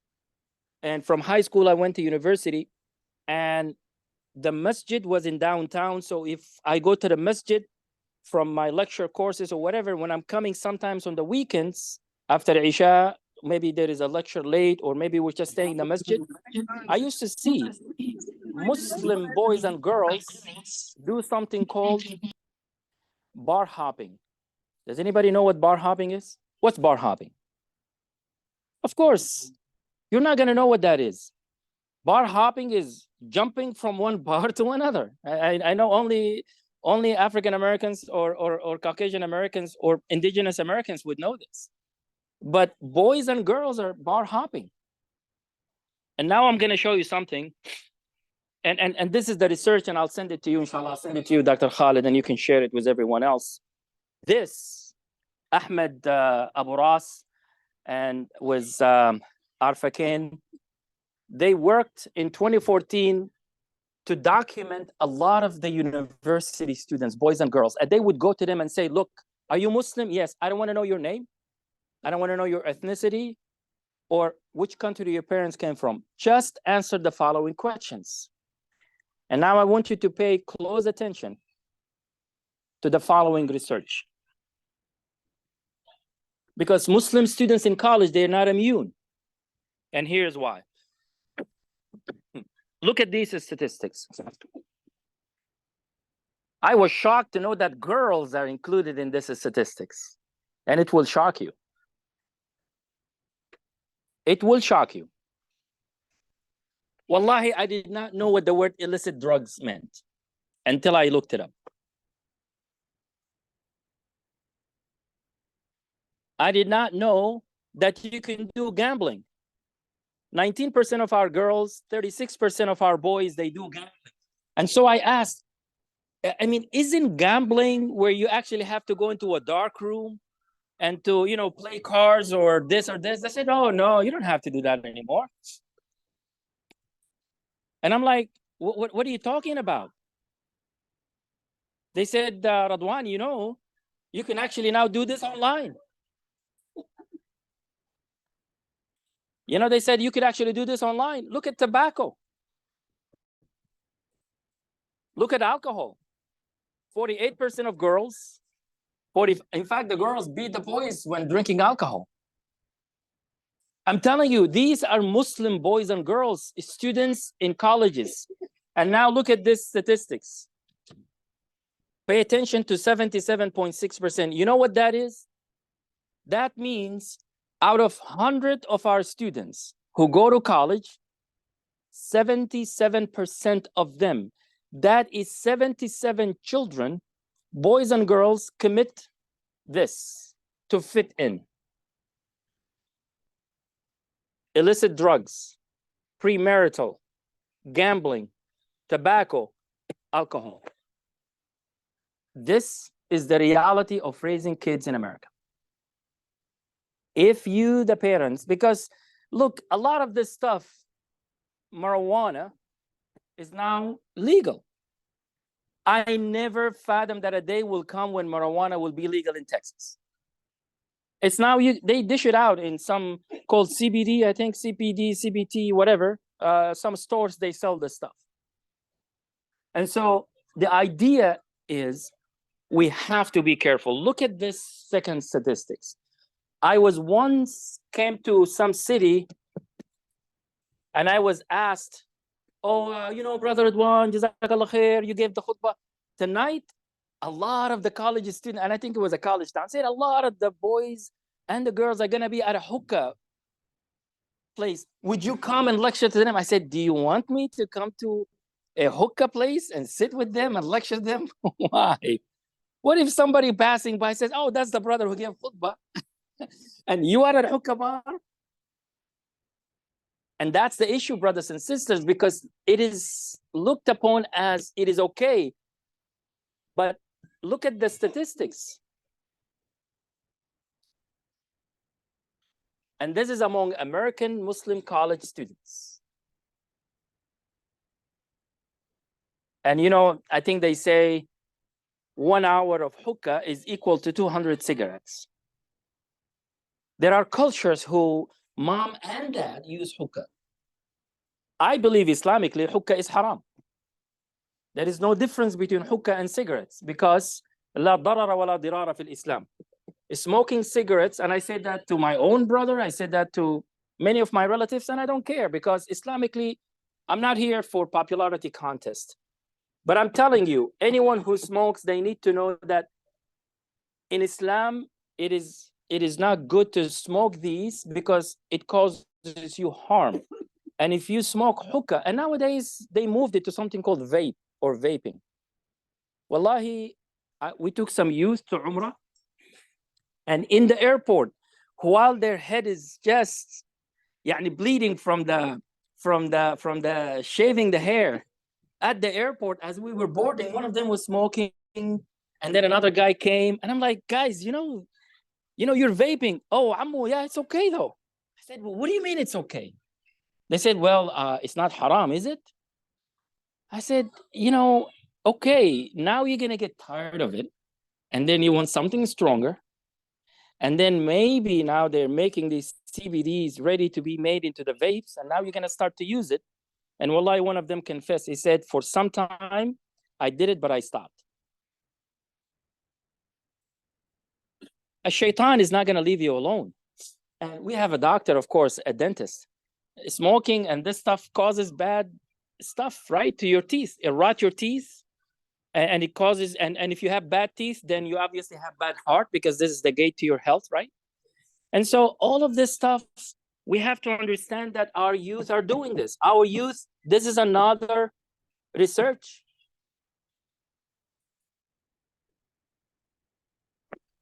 And from high school, I went to university, and the masjid was in downtown. So if I go to the masjid from my lecture courses or whatever, when I'm coming sometimes on the weekends after Isha, maybe there is a lecture late, or maybe we're just staying in the masjid, I used to see Muslim boys and girls do something called bar hopping. Does anybody know what bar hopping is? What's bar hopping? Of course, you're not going to know what that is. Bar hopping is jumping from one bar to another. I know only African Americans or Caucasian Americans or indigenous Americans would know this. But boys and girls are bar hopping. And now I'm going to show you something. And this is the research, and I'll send it to you, inshallah. I'll send it to you, Dr. Khalid, and you can share it with everyone else. This, Ahmed Abu Ras and with Arfakin, they worked in 2014 to document a lot of the university students, boys and girls. And they would go to them and say, look, are you Muslim? Yes. I don't want to know your name. I don't want to know your ethnicity or which country your parents came from. Just answer the following questions. And now I want you to pay close attention to the following research. Because Muslim students in college, they're not immune. And here's why. Look at these statistics. I was shocked to know that girls are included in this statistics. And it will shock you. It will shock you. Wallahi, I did not know what the word illicit drugs meant until I looked it up. I did not know that you can do gambling. 19% of our girls, 36% of our boys, they do gambling. And so I asked, I mean, isn't gambling where you actually have to go into a dark room and to, you know, play cards or this or this? They said, oh, no, you don't have to do that anymore. And I'm like, what are you talking about? They said, Radwan, you know, you can actually now do this online. You know, they said you could actually do this online. Look at tobacco. Look at alcohol. 48% of girls, in fact, the girls beat the boys when drinking alcohol. I'm telling you, these are Muslim boys and girls, students in colleges. And now look at this statistics. Pay attention to 77.6%. You know what that is? That means out of 100 of our students who go to college, 77% of them, that is 77 children, boys and girls, commit this to fit in. Illicit drugs, premarital, gambling, tobacco, alcohol. This is the reality of raising kids in America. If you, the parents, because look, a lot of this stuff, marijuana, is now legal. I never fathomed that a day will come when marijuana will be legal in Texas. It's now, they dish it out in some called CBD, I think, CPD, CBT, whatever. Some stores, they sell this stuff. And so the idea is we have to be careful. Look at this second statistics. I was once came to some city and I was asked, oh, you know, Brother Ridwan, Jazakallah khair, you gave the khutbah. Tonight, a lot of the college students, and I think it was a college town, said a lot of the boys and the girls are going to be at a hookah place. Would you come and lecture to them? I said, do you want me to come to a hookah place and sit with them and lecture them? Why? What if somebody passing by says, oh, that's the brother who gave khutbah, and you are at a hookah bar? And that's the issue, brothers and sisters, because it is looked upon as it is okay. But look at the statistics. And this is among American Muslim college students. And you know, I think they say 1 hour of hookah is equal to 200 cigarettes. There are cultures who mom and dad use hookah. I believe Islamically, hookah is haram. There is no difference between hookah and cigarettes because لا ضرر ولا ضرار في الإسلام. Smoking cigarettes, and I said that to my own brother, I said that to many of my relatives, and I don't care because Islamically, I'm not here for popularity contest. But I'm telling you, anyone who smokes, they need to know that in Islam, it is not good to smoke these because it causes you harm. And if you smoke hookah, and nowadays they moved it to something called vape or vaping. Wallahi, we took some youth to Umrah, and in the airport, while their head is just bleeding from the shaving the hair, at the airport, as we were boarding, one of them was smoking, and then another guy came, and I'm like, guys, you know, you're vaping. Oh, Ammu, yeah, it's okay though. I said, well, what do you mean it's okay? They said, well, it's not haram, is it? I said, you know, okay, now you're gonna get tired of it, and then you want something stronger, and then maybe now they're making these CBDs ready to be made into the vapes, and now you're gonna start to use it. And wallahi, one of them confessed. He said, for some time, I did it, but I stopped. A shaitan is not going to leave you alone. And we have a doctor, of course, a dentist. Smoking and this stuff causes bad stuff, right? To your teeth. It rot your teeth. And it causes, and if you have bad teeth, then you obviously have bad heart, because this is the gate to your health, right? And so all of this stuff, we have to understand that our youth are doing this. Our youth, this is another research.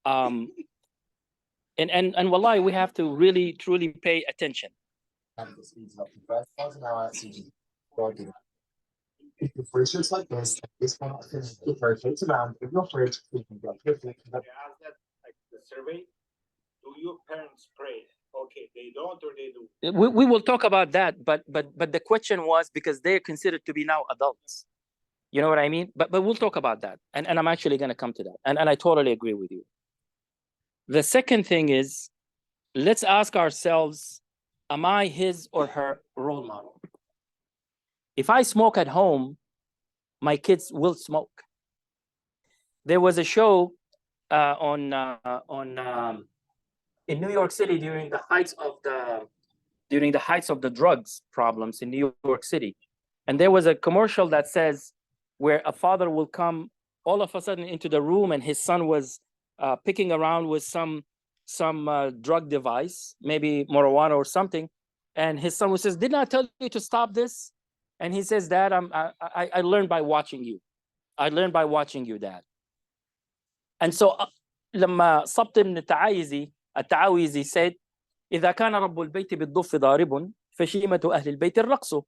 And wallahi, we have to really, truly pay attention. For shirts like this one for shirts around. If your fridge, we can go. They asked that, like the survey, do your parents pray? Okay, they don't or they do? We will talk about that, but the question was because they're considered to be now adults. You know what I mean? But we'll talk about that. And I'm actually going to come to that. And I totally agree with you. The second thing is, let's ask ourselves, am I his or her role model? If I smoke at home, my kids will smoke. There was a show in New York City during the heights of the drugs problems in New York City, and there was a commercial that says where a father will come all of a sudden into the room, and his son was picking around with some drug device, maybe marijuana or something, and his son says, "Didn't I tell you to stop this?" And he says, "Dad, I learned by watching you. I learned by watching you, Dad." And so لما صبت من التعاويذي said, إذا كان رب البيت بالضف ضارب فشيمة أهل البيت الرقص.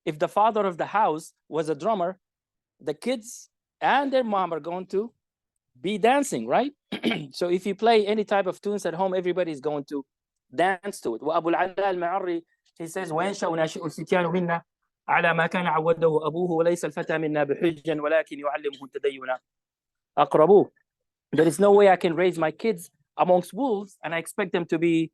If the father of the house was a drummer, the kids and their mom are going to be dancing, right? So if you play any type of tunes at home, everybody is going to dance to it. وأبو العلاء المعري, he says, وينشأ ناشئ الفتيان منا على ما كان عوده أبوه وليس الفتى منا بحجا ولكن يعلمه التدين أقربوه. There is no way I can raise my kids amongst wolves and I expect them to be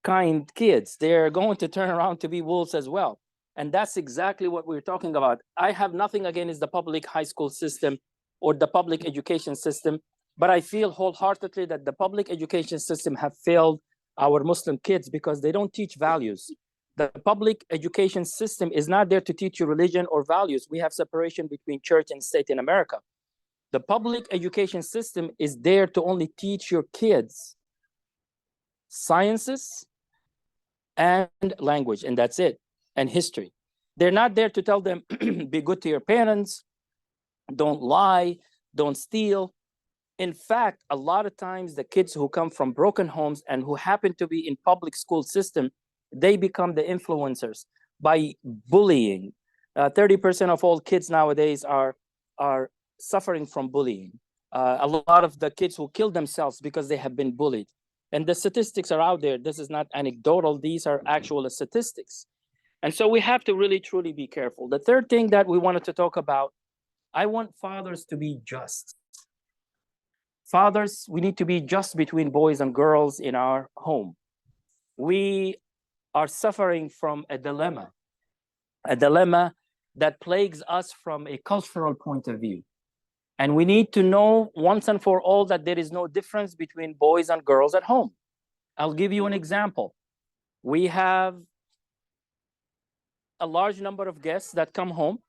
kind kids. They're going to turn around to be wolves as well. And that's exactly what we're talking about. I have nothing against the public high school system or the public education system, but I feel wholeheartedly that the public education system have failed our Muslim kids because they don't teach values. The public education system is not there to teach you religion or values. We have separation between church and state in America. The public education system is there to only teach your kids sciences and language, and that's it, and history. They're not there to tell them, be good to your parents, don't lie, don't steal. In fact, a lot of times the kids who come from broken homes and who happen to be in public school system, they become the influencers by bullying. 30% of all kids nowadays are suffering from bullying. A lot of the kids who kill themselves because they have been bullied. And the statistics are out there. This is not anecdotal. These are actual statistics. And so we have to really, truly be careful. The third thing that we wanted to talk about, I want fathers to be just. Fathers, we need to be just between boys and girls in our home. We are suffering from a dilemma that plagues us from a cultural point of view. And we need to know once and for all that there is no difference between boys and girls at home. I'll give you an example. We have a large number of guests that come home,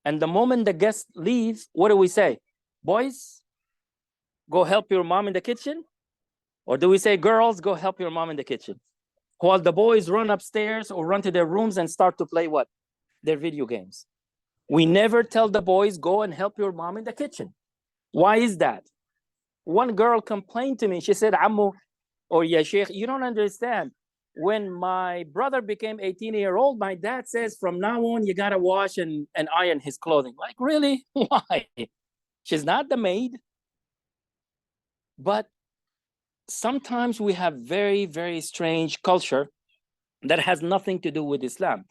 and the moment the guests leave, what do we say? Boys, go help your mom in the kitchen? Or do we say, girls, go help your mom in the kitchen? While the boys run upstairs or run to their rooms and start to play what? Their video games. We never tell the boys, go and help your mom in the kitchen. Why is that? One girl complained to me. She said, Ammu, or Ya Sheikh, you don't understand. When my brother became 18-year-old, my dad says, from now on, you got to wash and iron his clothing. Like, really? Why? She's not the maid. But sometimes we have very, very strange culture that has nothing to do with Islam.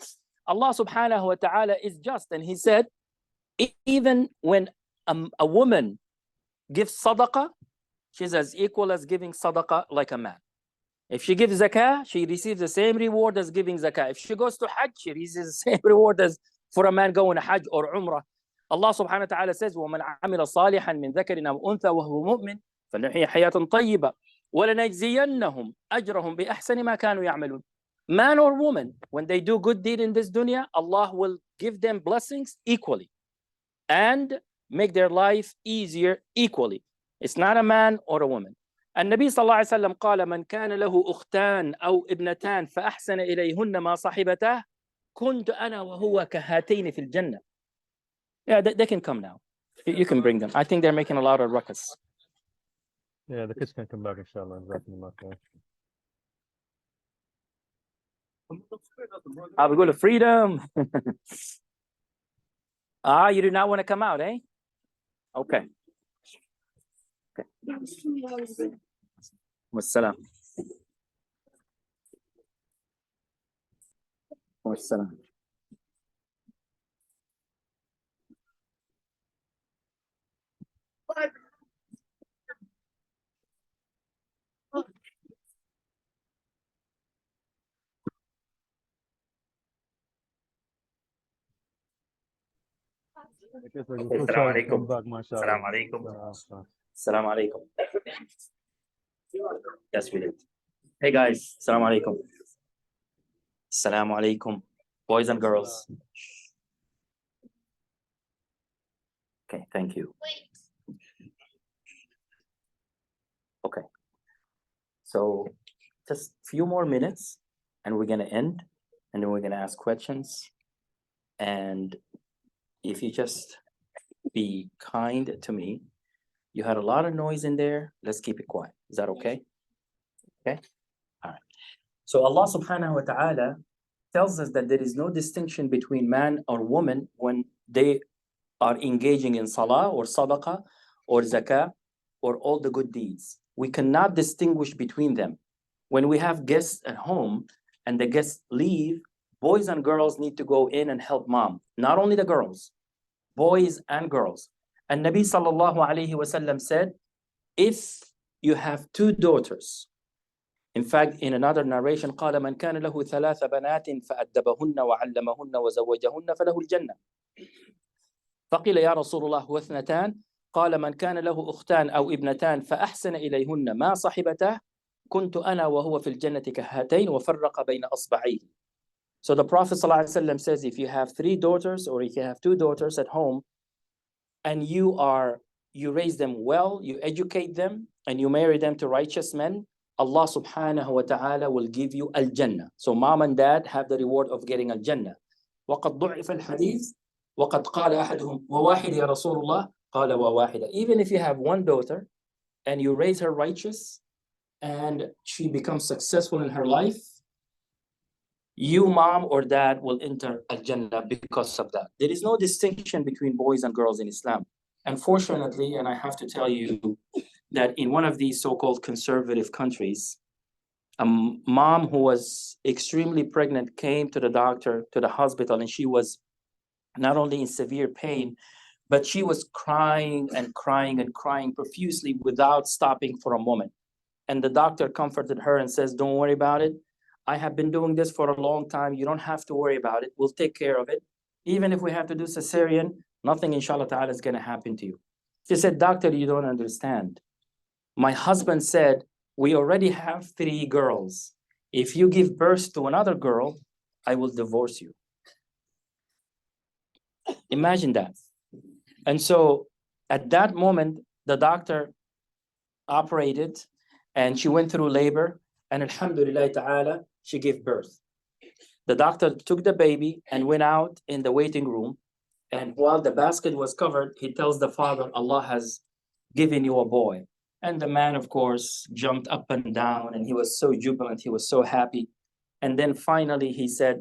Allah subhanahu wa ta'ala is just, and he said, even when a woman gives sadaqah, she's as equal as giving sadaqah like a man. If she gives zakah, she receives the same reward as giving zakah. If she goes to hajj, she receives the same reward as for a man going to hajj or umrah. Allah subhanahu wa ta'ala says, وَمَنْ عَمِلَ صَالِحًا مِنْ ذَكَرٍ أَوْ أُنْثَى وَهُوَ مُؤْمِنٌ فَلْنُحْيِيَهُ حَيَاةً طَيِّبَةً وَلَنَجْزِيَنَّهُمْ أَجْرَهُمْ بِأَحْسَنِ مَا كَانُوا يَعْمَلُونَ. man or woman, when they do good deed in this dunya, Allah will give them blessings equally and make their life easier equally. It's not a man or a woman. النبي صلى الله عليه وسلم قال من كان له أختان أو ابنتان فأحسن إليهن ما صاحبته كنت أنا وهو كهاتين في الجنة. Yeah, they can come now. You can bring them. I think they're making a lot of ruckus. Yeah, the kids can come back, inshallah. بقول له freedom. You do not want to come out, eh? Okay. والسلام. والسلام. السلام عليكم. السلام عليكم. السلام عليكم. Yes, we did. Hey guys, السلام عليكم. السلام عليكم. Boys and girls. Okay, thank you. Okay. So just a few more minutes and we're going to end and then we're going to ask questions. And if you just be kind to me, you had a lot of noise in there. Let's keep it quiet. Is that okay? Okay. All right. So Allah subhanahu wa ta'ala tells us that there is no distinction between man or woman when they are engaging in salah or sadaqah or zakah or all the good deeds. We cannot distinguish between them. When we have guests at home and the guests leave, boys and girls need to go in and help mom. Not only the girls, boys and girls. And Nabi sallallahu alayhi wasallam said, if you have two daughters, in fact, in another narration, قال من كان له ثلاث بنات فأدبهن وعلمهن وزوجهن فله الجنة. فقيل يا رسول الله واثنتان؟ قال من كان له أختان أو ابنتان فأحسن إليهن ما صحبته كنت أنا وهو في الجنة كهاتين وفرق بين أصبعيه. So the Prophet ﷺ says, if you have three daughters or if you have two daughters at home and you raise them well, you educate them and you marry them to righteous men, Allah subhanahu wa ta'ala will give you al-Jannah. So mom and dad have the reward of getting al-Jannah. وقد ضعف الحديث وقد قال أحدهم وواحد يا رسول الله قال وواحدة. Even if you have one daughter and you raise her righteous and she becomes successful in her life, you, mom or dad, will enter al-Jannah because of that. There is no distinction between boys and girls in Islam. Unfortunately, and I have to tell you that in one of these so-called conservative countries, a mom who was extremely pregnant came to the doctor, to the hospital, and she was not only in severe pain, but she was crying and crying and crying profusely without stopping for a moment. And the doctor comforted her and says, don't worry about it. I have been doing this for a long time. You don't have to worry about it. We'll take care of it. Even if we have to do cesarean, nothing inshallah ta'ala is going to happen to you. She said, doctor, you don't understand. My husband said, we already have 3 girls. If you give birth to another girl, I will divorce you. Imagine that. And so at that moment, the doctor operated and she went through labor and alhamdulillah ta'ala, she gave birth. The doctor took the baby and went out in the waiting room. And while the basket was covered, he tells the father, Allah has given you a boy. And the man, of course, jumped up and down and he was so jubilant, he was so happy. And then finally he said,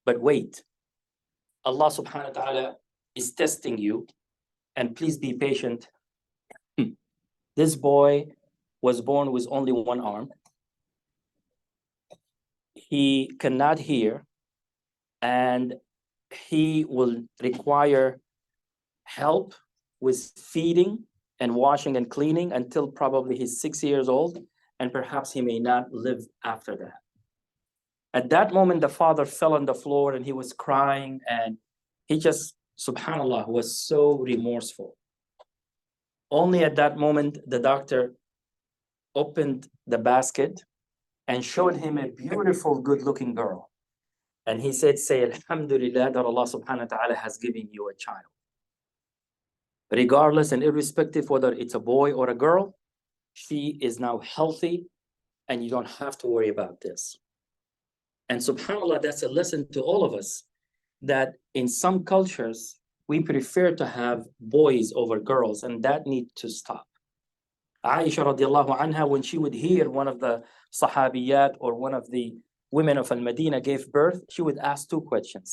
but wait, Allah subhanahu wa ta'ala is testing you and please be patient. This boy was born with only one arm. He cannot hear and he will require help with feeding and washing and cleaning until probably he's 6 years old, and perhaps he may not live after that. At that moment, the father fell on the floor and he was crying and he just, subhanAllah, was so remorseful. Only at that moment, the doctor opened the basket and showed him a beautiful, good-looking girl. And he said, say Alhamdulillah that Allah subhanahu wa ta'ala has given you a child. Regardless and irrespective whether it's a boy or a girl, she is now healthy and you don't have to worry about this. And subhanAllah, that's a lesson to all of us, that in some cultures, we prefer to have boys over girls, and that needs to stop. Aisha radiallahu anha, when she would hear one of the sahabiyat or one of the women of Al-Madinah gave birth, she would ask two questions.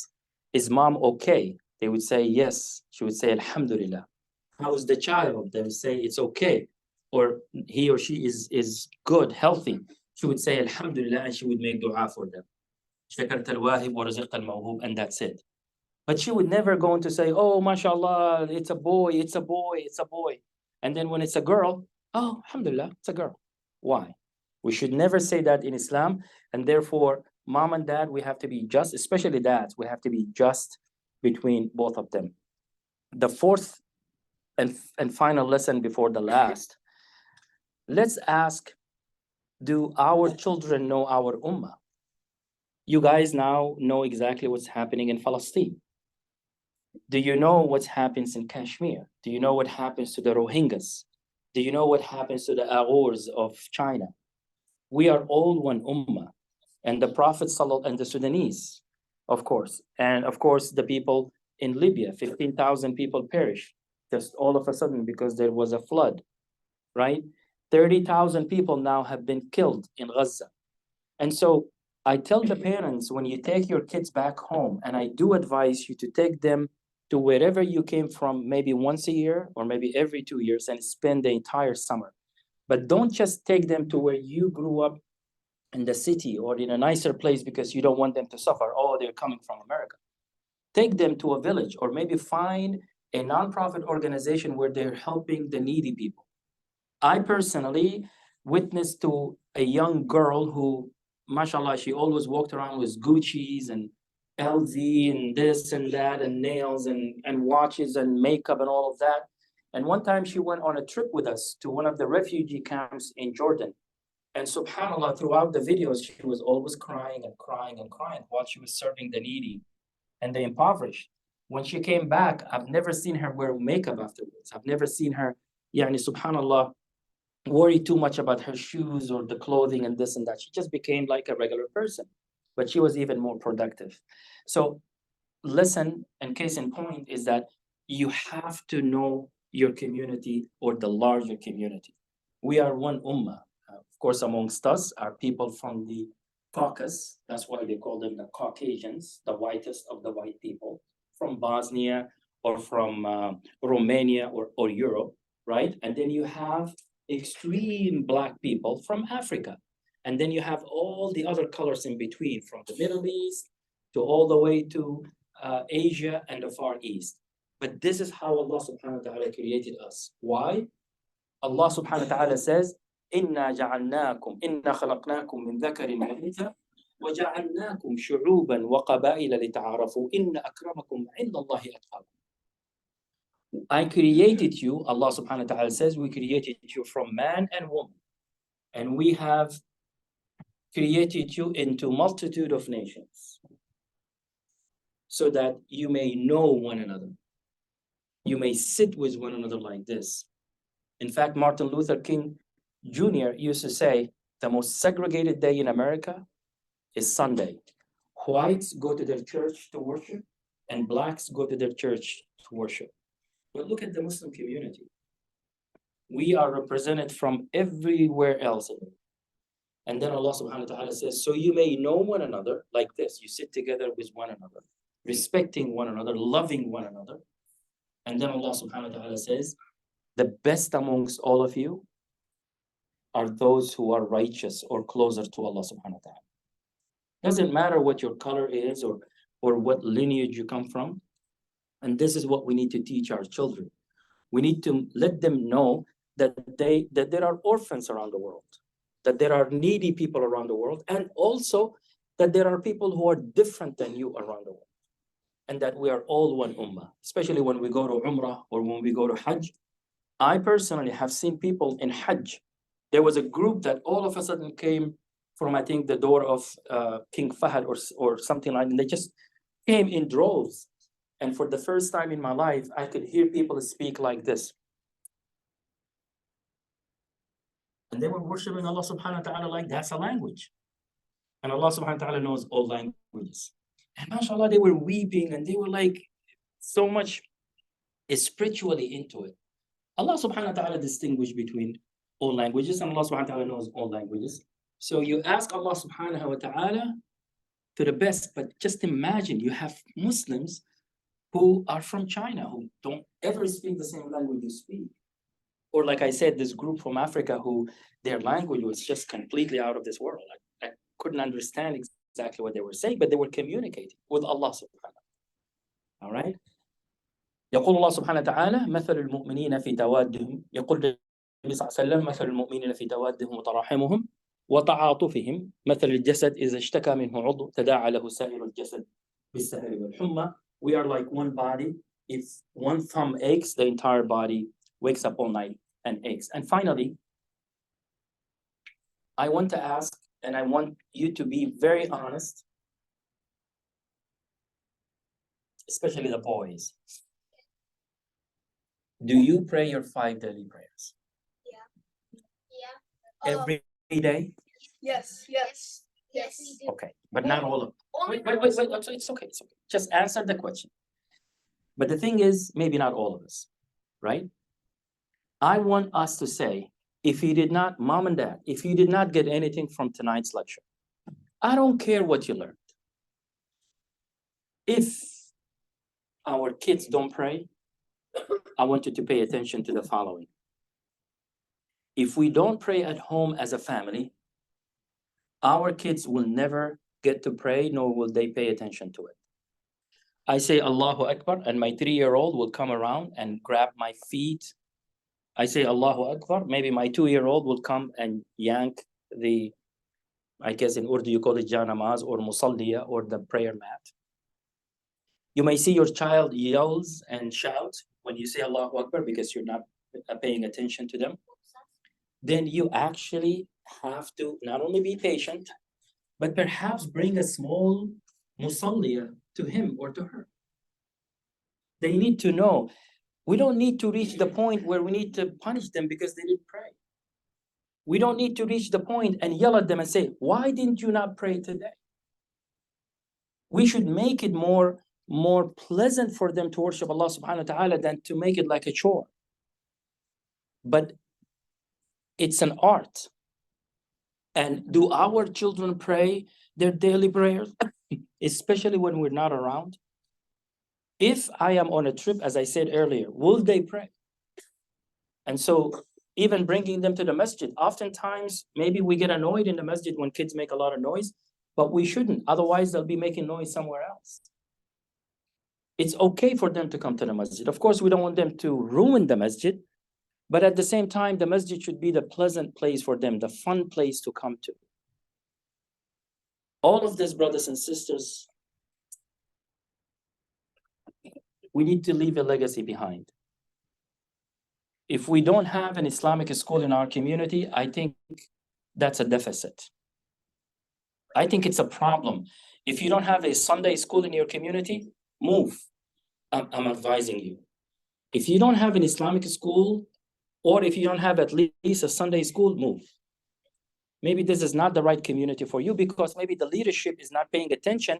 Is mom okay? They would say yes. She would say Alhamdulillah. How is the child? They would say it's okay. Or he or she is good, healthy. She would say Alhamdulillah, and she would make dua for them. شكرت الواهب ورزقت الموهوب, and that's it. But she would never go on to say, oh, mashallah, it's a boy, it's a boy, it's a boy. And then when it's a girl, oh, alhamdulillah, it's a girl. Why? We should never say that in Islam. And therefore, mom and dad, we have to be just, especially dads, we have to be just between both of them. The fourth and final lesson before the last, let's ask, do our children know our ummah? You guys now know exactly what's happening in Palestine. Do you know what happens in Kashmir? Do you know what happens to the Rohingyas? Do you know what happens to the Uyghurs of China? We are all one ummah. And the Prophet and the Sudanese, of course. And of course, the people in Libya, 15,000 people perished just all of a sudden because there was a flood, right? 30,000 people now have been killed in Gaza. And so I tell the parents, when you take your kids back home, and I do advise you to take them to wherever you came from, maybe once a year or maybe every 2 years, and spend the entire summer. But don't just take them to where you grew up in the city or in a nicer place because you don't want them to suffer. Oh, they're coming from America. Take them to a village, or maybe find a nonprofit organization where they're helping the needy people. I personally witnessed to a young girl who, mashallah, she always walked around with Gucci's and LV and this and that and nails and watches and makeup and all of that. And one time she went on a trip with us to one of the refugee camps in Jordan. And subhanAllah, throughout the videos, she was always crying and crying and crying while she was serving the needy and the impoverished. When she came back, I've never seen her wear makeup afterwards. I've never seen her, subhanAllah, worry too much about her shoes or the clothing and this and that. She just became like a regular person, but she was even more productive. So lesson and case in point is that you have to know your community or the larger community. We are one ummah. Of course, amongst us are people from the Caucasus. That's why they call them the Caucasians, the whitest of the white people, from Bosnia or from Romania or Europe, right? And then you have extreme Black people from Africa. And then you have all the other colors in between, from the Middle East to all the way to Asia and the Far East. But this is how Allah subhanahu wa ta'ala created us. Why? Allah subhanahu wa ta'ala says, إِنَّا جَعَلْنَاكُمْ إِنَّا خَلَقْنَاكُمْ مِنْ ذَكَرٍ وَأُنْثَى وَجَعَلْنَاكُمْ شُعُوبًا وَقَبَائِلَ لِتَعَارَفُوا إِنَّ أَكْرَمَكُمْ عِنْدَ اللَّهِ أَتْقَاكُمْ. I created you, Allah subhanahu wa ta'ala says, we created you from man and woman. And we have created you into multitude of nations so that you may know one another. You may sit with one another like this. In fact, Martin Luther King Jr. used to say, the most segregated day in America is Sunday. Whites go to their church to worship, and Blacks go to their church to worship. But look at the Muslim community. We are represented from everywhere else. And then Allah subhanahu wa ta'ala says, so you may know one another like this. You sit together with one another, respecting one another, loving one another. And then Allah subhanahu wa ta'ala says, the best amongst all of you are those who are righteous or closer to Allah subhanahu wa ta'ala. Doesn't matter what your color is or what lineage you come from. And this is what we need to teach our children. We need to let them know that there are orphans around the world, that there are needy people around the world, and also that there are people who are different than you around the world, and that we are all one ummah, especially when we go to Umrah or when we go to Hajj. I personally have seen people in Hajj. There was a group that all of a sudden came from, I think, the door of King Fahad or something like that. They just came in droves. And for the first time in my life, I could hear people speak like this. And they were worshiping Allah subhanahu wa ta'ala like that's a language. And Allah subhanahu wa ta'ala knows all languages. And mashallah, they were weeping and they were like so much spiritually into it. Allah subhanahu wa ta'ala distinguished between all languages, and Allah subhanahu wa ta'ala knows all languages. So you ask Allah subhanahu wa ta'ala to the best, but just imagine you have Muslims who are from China, who don't ever speak the same language you speak. Or like I said, this group from Africa who their language was just completely out of this world. I couldn't understand exactly what they were saying, but they were communicating with Allah subhanahu wa ta'ala. All right? يقول الله سبحانه وتعالى مثل المؤمنين في توادهم يقول النبي صلى الله عليه وسلم مثل المؤمنين في توادهم وتراحمهم وتعاطفهم مثل الجسد إذا اشتكى منه عضو تداعى له سائر الجسد بالسهر والحمى. We are like one body. If one thumb aches, the entire body wakes up all night and aches. And finally, I want to ask, and I want you to be very honest, especially the boys. Do you pray your 5 daily prayers? Yeah. Every day? Yes. Yes. Yes. We do. Okay, but not all of them. Only Wait. It's okay. Just answer the question. But the thing is, maybe not all of us, right? I want us to say, if you did not, mom and dad, if you did not get anything from tonight's lecture, I don't care what you learned. If our kids don't pray, I want you to pay attention to the following. If we don't pray at home as a family, our kids will never get to pray, nor will they pay attention to it. I say Allahu Akbar, and my 3-year-old will come around and grab my feet. I say Allahu Akbar, maybe my 2-year-old will come and yank the, I guess in Urdu you call it janamaz or musalliya or the prayer mat. You may see your child yells and shouts when you say Allahu Akbar because you're not paying attention to them. Then you actually have to not only be patient, but perhaps bring a small musalliya to him or to her. They need to know. We don't need to reach the point where we need to punish them because they didn't pray. We don't need to reach the point and yell at them and say, why didn't you not pray today? We should make it more pleasant for them to worship Allah subhanahu wa ta'ala than to make it like a chore. But it's an art. And do our children pray their daily prayers, especially when we're not around? If I am on a trip, as I said earlier, will they pray? And so even bringing them to the masjid, oftentimes maybe we get annoyed in the masjid when kids make a lot of noise, but we shouldn't. Otherwise, they'll be making noise somewhere else. It's okay for them to come to the masjid. Of course, we don't want them to ruin the masjid, but at the same time, the masjid should be the pleasant place for them, the fun place to come to. All of this, brothers and sisters, we need to leave a legacy behind. If we don't have an Islamic school in our community, I think that's a deficit. I think it's a problem. If you don't have a Sunday school in your community, move. I'm advising you. If you don't have an Islamic school, or if you don't have at least a Sunday school, move. Maybe this is not the right community for you because maybe the leadership is not paying attention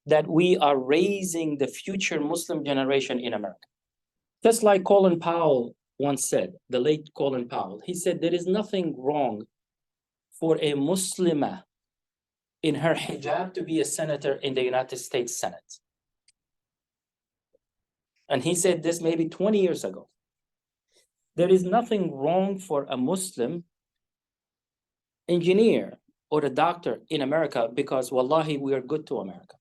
that we are raising the future Muslim generation in America. Just like Colin Powell once said, the late Colin Powell, he said, there is nothing wrong for a Muslimah in her hijab to be a senator in the United States Senate. And he said this maybe 20 years ago. There is nothing wrong for a Muslim engineer or a doctor in America because wallahi, we are good to America.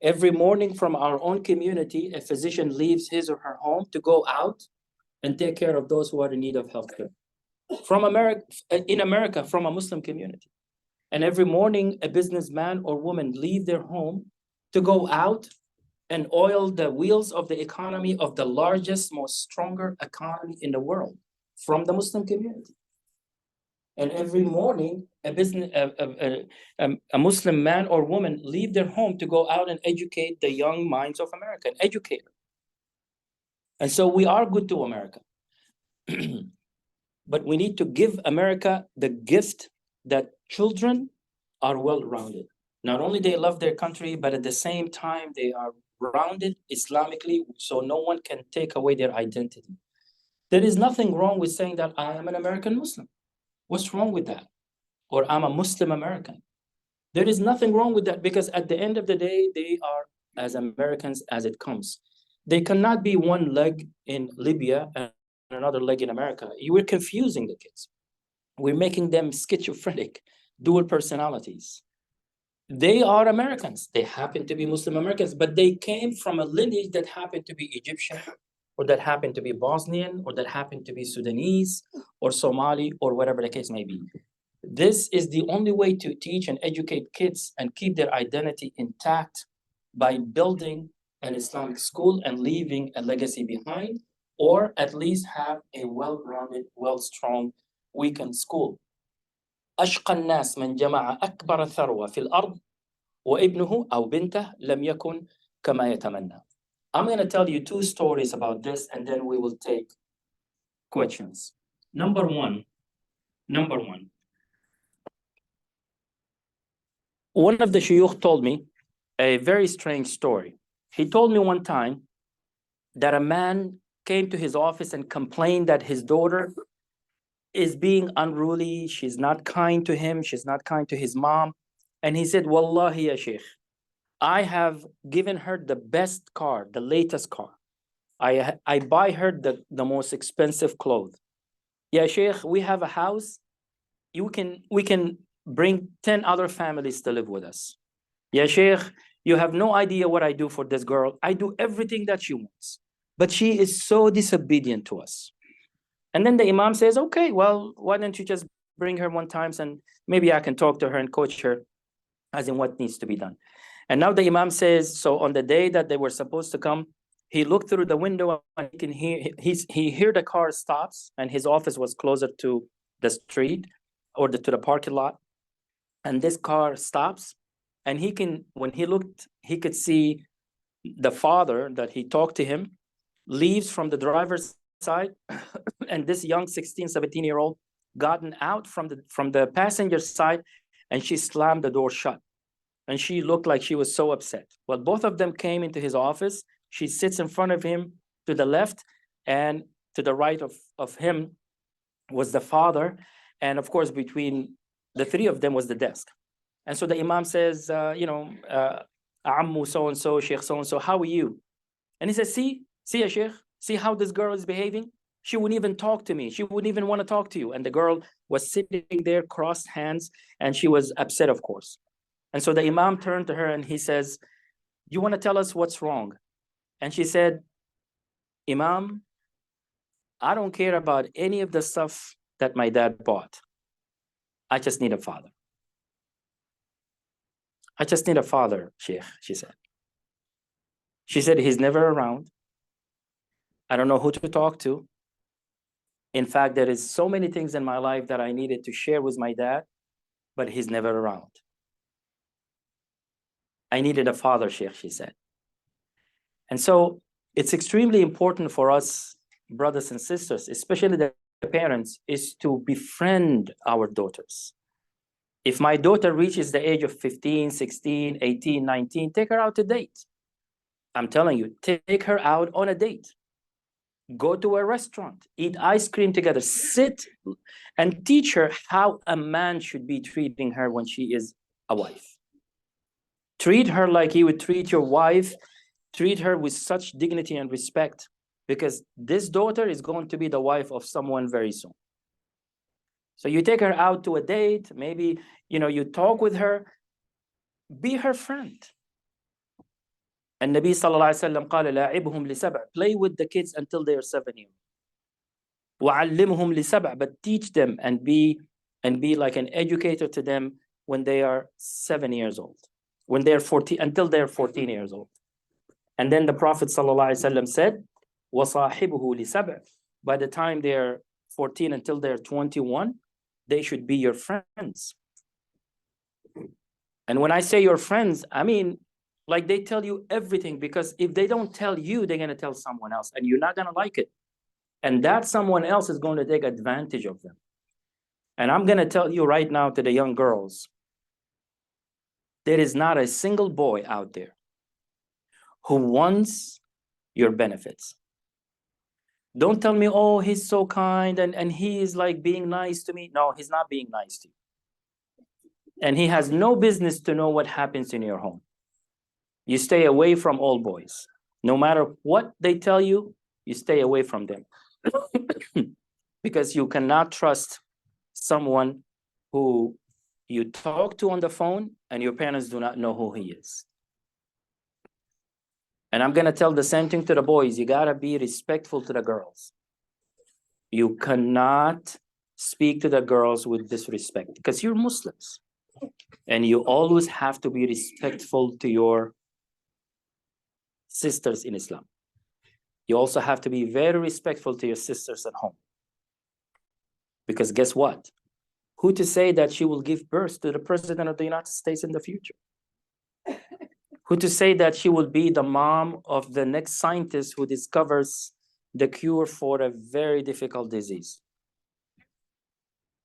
Every morning from our own community, a physician leaves his or her home to go out and take care of those who are in need of healthcare. In America, from a Muslim community. And every morning, a businessman or woman leave their home to go out and oil the wheels of the economy of the largest, most stronger economy in the world from the Muslim community. And every morning, a Muslim man or woman leave their home to go out and educate the young minds of America, an educator. And so we are good to America. But we need to give America the gift that children are well-rounded. Not only they love their country, but at the same time, they are rounded Islamically, so no one can take away their identity. There is nothing wrong with saying that I am an American Muslim. What's wrong with that? Or I'm a Muslim American. There is nothing wrong with that, because at the end of the day, they are as Americans as it comes. They cannot be one leg in Libya and another leg in America. You are confusing the kids. We're making them schizophrenic, dual personalities. They are Americans. They happen to be Muslim Americans, but they came from a lineage that happened to be Egyptian, or that happened to be Bosnian, or that happened to be Sudanese, or Somali, or whatever the case may be. This is the only way to teach and educate kids and keep their identity intact, by building an Islamic school and leaving a legacy behind, or at least have a well-rounded, well-strong weekend school. أشقى الناس من جمع أكبر ثروة في الأرض وابنه أو بنته لم يكن كما يتمنى. I'm going to tell you two stories about this, and then we will take questions. Number one. One of the shuyukh told me a very strange story. He told me one time that a man came to his office and complained that his daughter is being unruly. She's not kind to him. She's not kind to his mom. And he said, Wallahi ya Sheikh, I have given her the best car, the latest car. I buy her the most expensive clothes. Ya Sheikh, we have a house. We can bring 10 other families to live with us. Ya Sheikh, you have no idea what I do for this girl. I do everything that she wants, but she is so disobedient to us. And then the Imam says, okay, well, why don't you just bring her one time, and maybe I can talk to her and coach her as in what needs to be done. And now the Imam says, so on the day that they were supposed to come, he looked through the window and he can hear the car stops, and his office was closer to the street or to the parking lot. And this car stops, and when he looked, he could see the father that he talked to him leaves from the driver's side, and this young 16, 17-year-old gotten out from the passenger side, and she slammed the door shut. And she looked like she was so upset. Well, both of them came into his office. She sits in front of him to the left, and to the right of him was the father. And of course, between the three of them was the desk. And so the Imam says, Ammu so-and-so, Sheikh so-and-so, how are you? And he says, see, ya Sheikh, see how this girl is behaving? She wouldn't even talk to me. She wouldn't even want to talk to you. And the girl was sitting there, crossed hands, and she was upset, of course. And so the Imam turned to her and he says, you want to tell us what's wrong? And she said, Imam, I don't care about any of the stuff that my dad bought. I just need a father. I just need a father, Sheikh, she said. She said, he's never around. I don't know who to talk to. In fact, there is so many things in my life that I needed to share with my dad, but he's never around. I needed a father, Sheikh, she said. And so it's extremely important for us, brothers and sisters, especially the parents, is to befriend our daughters. If my daughter reaches the age of 15, 16, 18, 19, take her out to date. I'm telling you, take her out on a date. Go to a restaurant, eat ice cream together, sit and teach her how a man should be treating her when she is a wife. Treat her like you would treat your wife. Treat her with such dignity and respect, because this daughter is going to be the wife of someone very soon. So you take her out to a date, maybe, you talk with her, be her friend. And Nabi sallallahu alaihi wasallam قال لاعبهم لسبع, play with the kids until they are 7 years. وعلمهم لسبع, but teach them and be like an educator to them when they are 7 years old, when they are 14, until they are 14 years old. And then the Prophet sallallahu alaihi wasallam said, وصاحبه لسبع, by the time they are 14 until they're 21, they should be your friends. And when I say your friends, I mean, like they tell you everything, because if they don't tell you, they're going to tell someone else and you're not going to like it. And that someone else is going to take advantage of them. And I'm going to tell you right now to the young girls, there is not a single boy out there who wants your benefits. Don't tell me, oh, he's so kind and he is like being nice to me. No, he's not being nice to you. And he has no business to know what happens in your home. You stay away from all boys. No matter what they tell you, you stay away from them. Because you cannot trust someone who you talk to on the phone and your parents do not know who he is. And I'm going to tell the same thing to the boys. You got to be respectful to the girls. You cannot speak to the girls with disrespect because you're Muslims. And you always have to be respectful to your sisters in Islam. You also have to be very respectful to your sisters at home. Because guess what? Who to say that she will give birth to the President of the United States in the future? Who to say that she will be the mom of the next scientist who discovers the cure for a very difficult disease?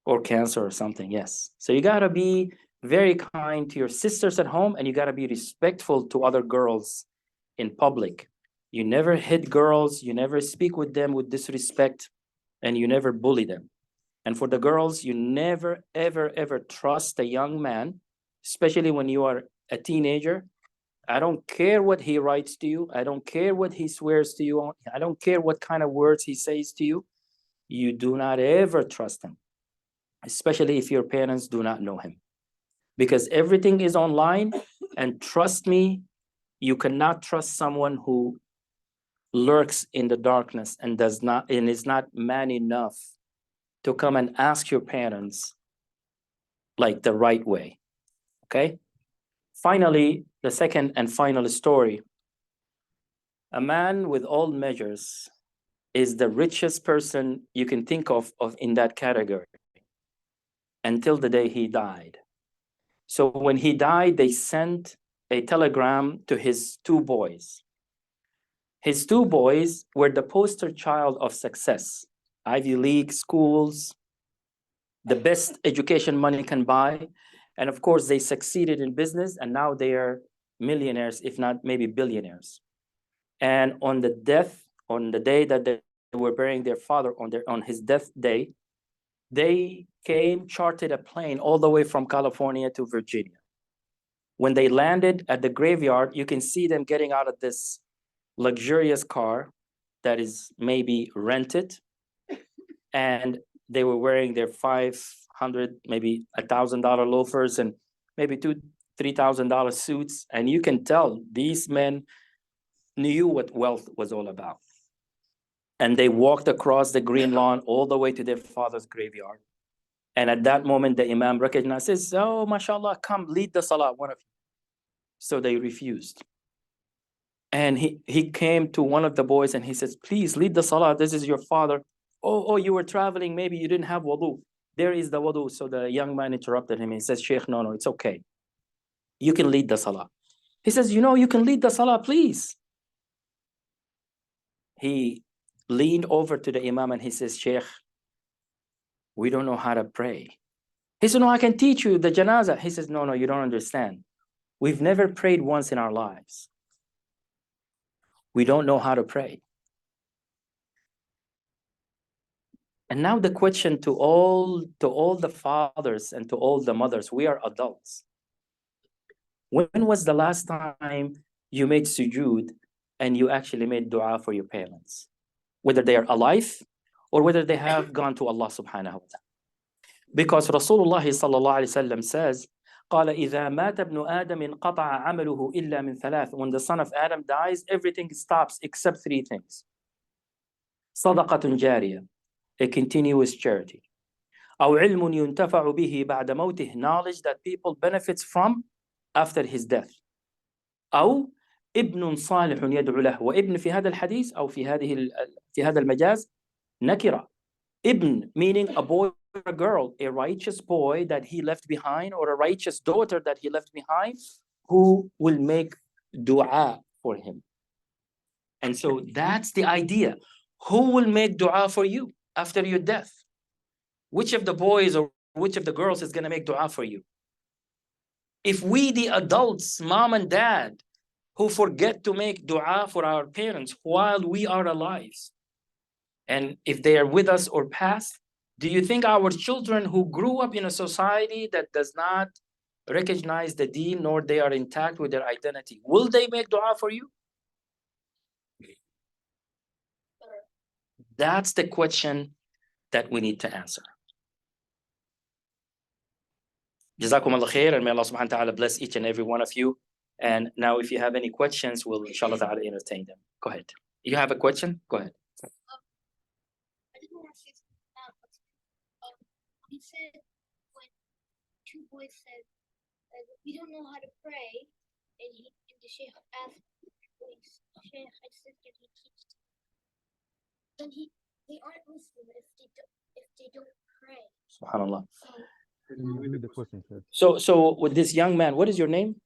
Or cancer or something, yes. So you gotta be very kind to your sisters at home, and you gotta be respectful to other girls in public. You never hit girls, you never speak with them with disrespect, and you never bully them. And for the girls, you never, ever, ever trust a young man, especially when you are a teenager. I don't care what he writes to you. I don't care what he swears to you. I don't care what kind of words he says to you. You do not ever trust him, especially if your parents do not know him. Because everything is online, and trust me, you cannot trust someone who lurks in the darkness and is not man enough to come and ask your parents like the right way, okay? Finally, the second and final story. A man with all measures is the richest person you can think of in that category until the day he died. So when he died, they sent a telegram to his two boys. His two boys were the poster child of success. Ivy League schools, the best education money can buy. And of course, they succeeded in business, and now they are millionaires, if not maybe billionaires. And on the day that they were burying their father, on his death day, they chartered a plane all the way from California to Virginia. When they landed at the graveyard, you can see them getting out of this luxurious car that is maybe rented, and they were wearing their $500, maybe $1,000 loafers and maybe $2,000-$3,000 suits. And you can tell these men knew what wealth was all about. And they walked across the green lawn all the way to their father's graveyard. And at that moment, the imam recognized, says, oh, mashallah, come lead the salah, one of you. So they refused. And he came to one of the boys and he says, please lead the salah. This is your father. Oh, you were traveling. Maybe you didn't have wudu. There is the wudu. So the young man interrupted him. He says, Sheikh, no, it's okay. You can lead the salah. He says, you can lead the salah, please. He leaned over to the imam and he says, Sheikh, we don't know how to pray. He said, no, I can teach you the janazah. He says, no, you don't understand. We've never prayed once in our lives. We don't know how to pray. And now the question to all the fathers and to all the mothers, we are adults. When was the last time you made sujood and you actually made dua for your parents? Whether they are alive or whether they have gone to Allah subhanahu wa ta'ala. Because Rasulullah sallallahu alayhi wa sallam says, قال إذا مات ابن آدم انقطع عمله إلا من ثلاث. When the son of Adam dies, everything stops except three things. صدقة جارية, a continuous charity. أو علم ينتفع به بعد موته, knowledge that people benefits from after his death. أو ابن صالح يدعو له. وابن في هذا الحديث أو في هذا المجاز نكرة. Ibn meaning a boy a girl, a righteous boy that he left behind, or a righteous daughter that he left behind, who will make dua for him. And so that's the idea. Who will make dua for you after your death? Which of the boys or which of the girls is going to make dua for you? If we, the adults, mom and dad, who forget to make dua for our parents while we are alive, and if they are with us or past, do you think our children who grew up in a society that does not recognize the deen, nor they are intact with their identity, will they make dua for you? That's the question that we need to answer. Jazakum Allah khair, and may Allah subhanahu wa ta'ala bless each and every one of you. And now if you have any questions, we'll inshallah ta'ala entertain them. Go ahead. You have a question? Go ahead. I just want to say something. He said when two boys said, we don't know how to pray, and the Sheikh asked, Sheikh, I said, can he teach them? Then they aren't Muslim if they don't pray. Subhanallah. Read the question, sir. So with this young man, what is your name?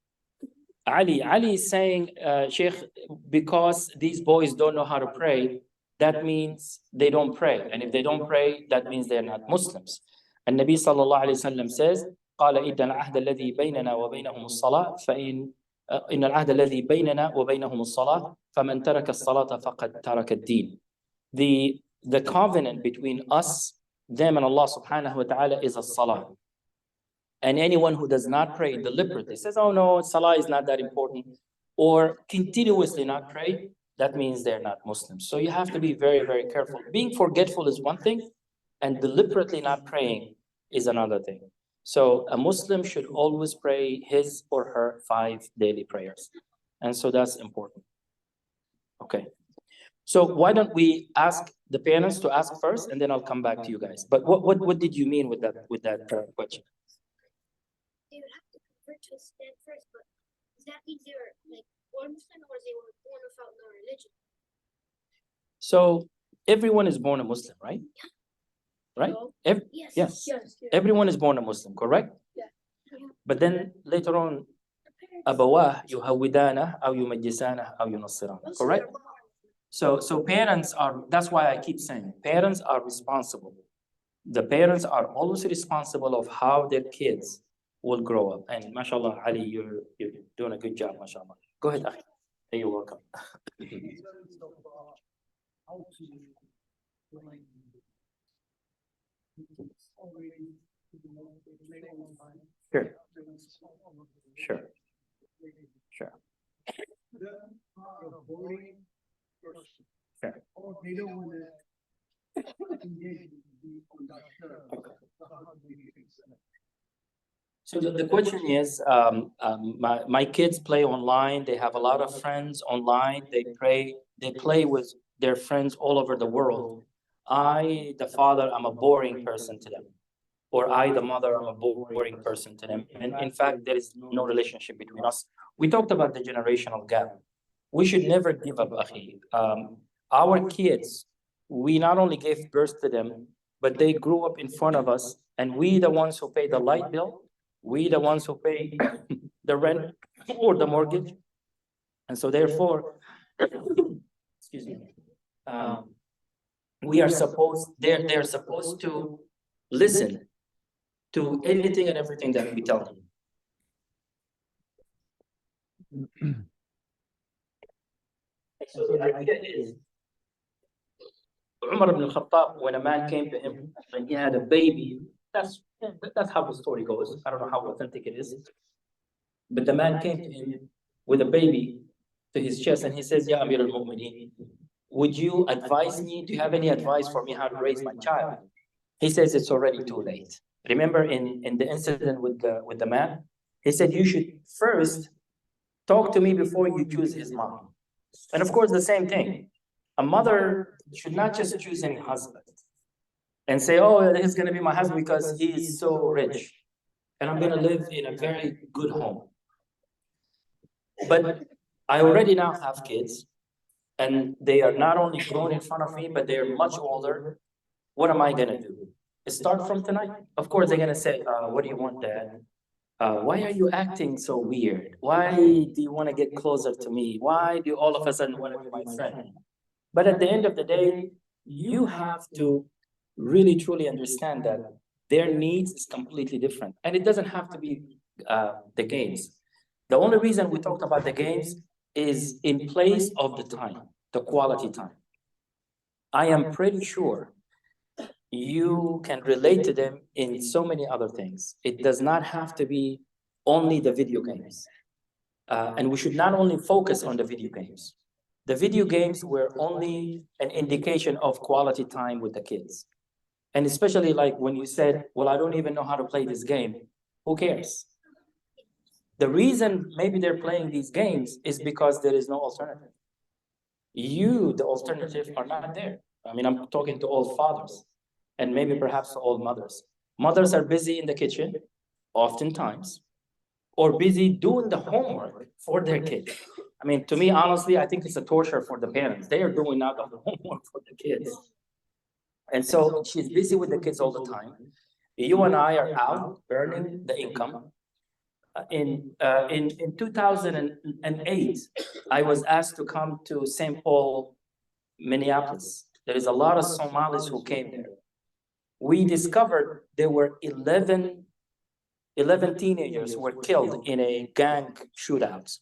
Ali. Ali is saying, Sheikh, because these boys don't know how to pray, that means they don't pray. And if they don't pray, that means they're not Muslims. And Nabi sallallahu alayhi wa sallam says, قال إن العهد الذي بيننا وبينهم الصلاة فإن إن العهد الذي بيننا وبينهم الصلاة فمن ترك الصلاة فقد ترك الدين. The covenant between us, them and Allah subhanahu wa ta'ala is a salah. And anyone who does not pray deliberately says, oh no, salah is not that important, or continuously not pray, that means they're not Muslims. So you have to be very, very careful. Being forgetful is one thing, and deliberately not praying is another thing. So a Muslim should always pray his or her 5 daily prayers. And so that's important. Okay. So why don't we ask the parents to ask first, and then I'll come back to you guys. But what did you mean with that question? They would have to convert to Islam first, but does that mean they were like born Muslim, or they were born without no religion? So everyone is born a Muslim, right? Right? No. Yes. Everyone is born a Muslim, correct? Yeah. But then later on, أبواه يهودانه أو يمجسانه أو ينصرانه, correct? So parents are, that's why I keep saying, parents are responsible. The parents are always responsible of how their kids will grow up. And mashallah, Ali, you're doing a good job, mashallah. Go ahead, Akhi. You're welcome. Sure. Sure. Sure. So the question is, my kids play online. They have a lot of friends online. They play with their friends all over the world. I, the father, I'm a boring person to them. Or I, the mother, I'm a boring person to them. And in fact, there is no relationship between us. We talked about the generational gap. We should never give up, Akhi. Our kids, we not only gave birth to them, but they grew up in front of us, and we the ones who pay the light bill, we the ones who pay the rent or the mortgage. And so therefore, excuse me, we are supposed, they're supposed to listen to anything and everything that we tell them. So the idea is, Umar ibn al-Khattab, when a man came to him and he had a baby, that's how the story goes. I don't know how authentic it is. But the man came to him with a baby to his chest, and he says, Ya Amir al-Mu'mineen, would you advise me? Do you have any advice for me how to raise my child? He says it's already too late. Remember in the incident with the man, he said you should first talk to me before you choose his mom. And of course, the same thing. A mother should not just choose any husband and say, oh, he's going to be my husband because he is so rich and I'm going to live in a very good home. But I already now have kids, and they are not only grown in front of me, but they are much older. What am I going to do? Start from tonight. Of course, they're gonna say, what do you want, Dad? Why are you acting so weird? Why do you want to get closer to me? Why do you all of a sudden want to be my friend? But at the end of the day, you have to really truly understand that their needs is completely different. And it doesn't have to be the games. The only reason we talked about the games is in place of the time, the quality time. I am pretty sure you can relate to them in so many other things. It does not have to be only the video games. And we should not only focus on the video games. The video games were only an indication of quality time with the kids. And especially like when you said, well, I don't even know how to play this game. Who cares? The reason maybe they're playing these games is because there is no alternative. You, the alternative, are not there. I mean, I'm talking to all fathers and maybe perhaps to all mothers. Mothers are busy in the kitchen, oftentimes, or busy doing the homework for their kids. I mean, to me, honestly, I think it's a torture for the parents. They are doing now the homework for the kids. And so she's busy with the kids all the time. You and I are out earning the income. In 2008, I was asked to come to St. Paul, Minneapolis. There is a lot of Somalis who came there. We discovered there were 11 teenagers who were killed in a gang shootout.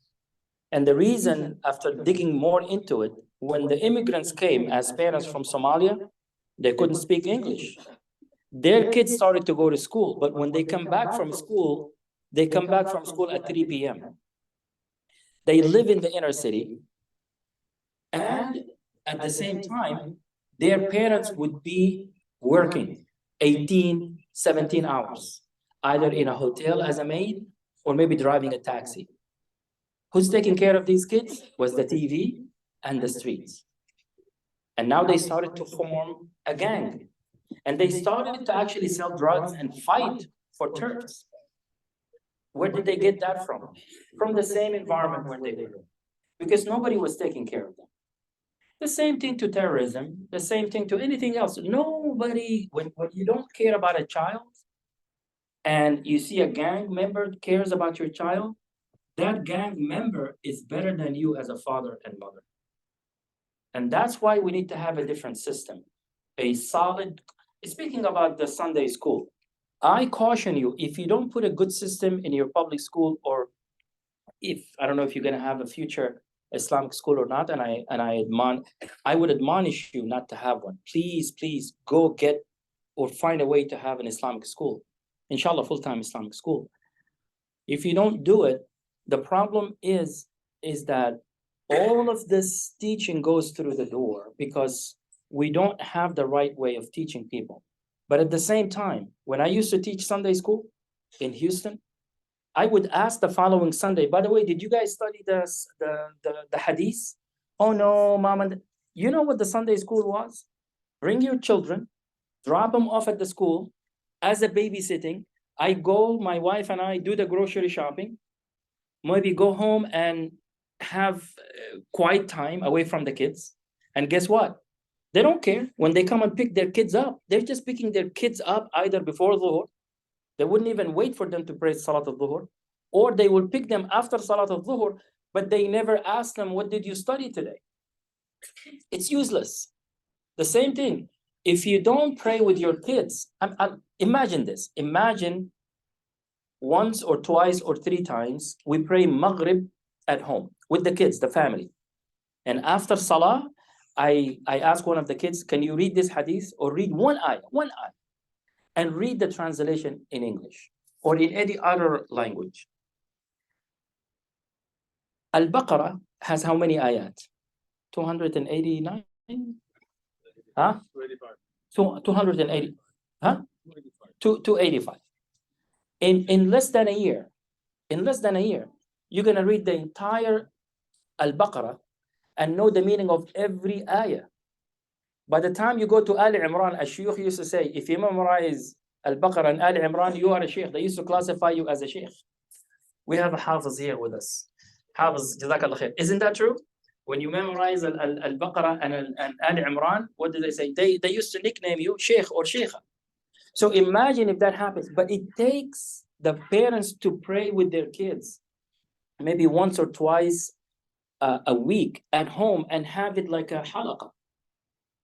And the reason, after digging more into it, when the immigrants came as parents from Somalia, they couldn't speak English. Their kids started to go to school, but when they come back from school, they come back from school at 3 p.m. They live in the inner city, and at the same time, their parents would be working 18, 17 hours, either in a hotel as a maid or maybe driving a taxi. Who's taking care of these kids? Was the TV and the streets. And now they started to form a gang. And they started to actually sell drugs and fight for turfs. Where did they get that from? From the same environment where they were. Because nobody was taking care of them. The same thing to terrorism, the same thing to anything else. Nobody, when you don't care about a child and you see a gang member cares about your child, that gang member is better than you as a father and mother. And that's why we need to have a different system, a solid, speaking about the Sunday school, I caution you, if you don't put a good system in your public school, or if, I don't know if you're gonna have a future Islamic school or not, and I would admonish you not to have one. Please, please go get or find a way to have an Islamic school. Inshallah, full-time Islamic school. If you don't do it, the problem is that all of this teaching goes through the door because we don't have the right way of teaching people. But at the same time, when I used to teach Sunday school in Houston, I would ask the following Sunday, by the way, did you guys study the hadith? Oh no, mom, and you know what the Sunday school was? Bring your children, drop them off at the school as a babysitting. I go, my wife and I do the grocery shopping, maybe go home and have quiet time away from the kids. And guess what? They don't care. When they come and pick their kids up, they're just picking their kids up either before Dhuhr. They wouldn't even wait for them to pray Salat al-Dhuhr, or they will pick them after Salat al-Dhuhr, but they never ask them, what did you study today? It's useless. The same thing. If you don't pray with your kids, imagine this. Imagine once or twice or three times, we pray Maghrib at home with the kids, the family. And after Salah, I ask one of the kids, can you read this hadith or read one ayah, and read the translation in English or in any other language. Al-Baqarah has how many ayat? 289? Huh? 280. Huh? 285. In less than a year, you're gonna read the entire Al-Baqarah and know the meaning of every ayah. By the time you go to Ali Imran, as Shuyukh used to say, if you memorize Al-Baqarah and Ali Imran, you are a sheikh. They used to classify you as a sheikh. We have a hafiz here with us. Hafiz, Jazakallah khair. Isn't that true? When you memorize Al-Baqarah and Ali Imran, what do they say? They used to nickname you sheikh or sheikha. So imagine if that happens, but it takes the parents to pray with their kids, maybe once or twice a week at home, and have it like a halaqah.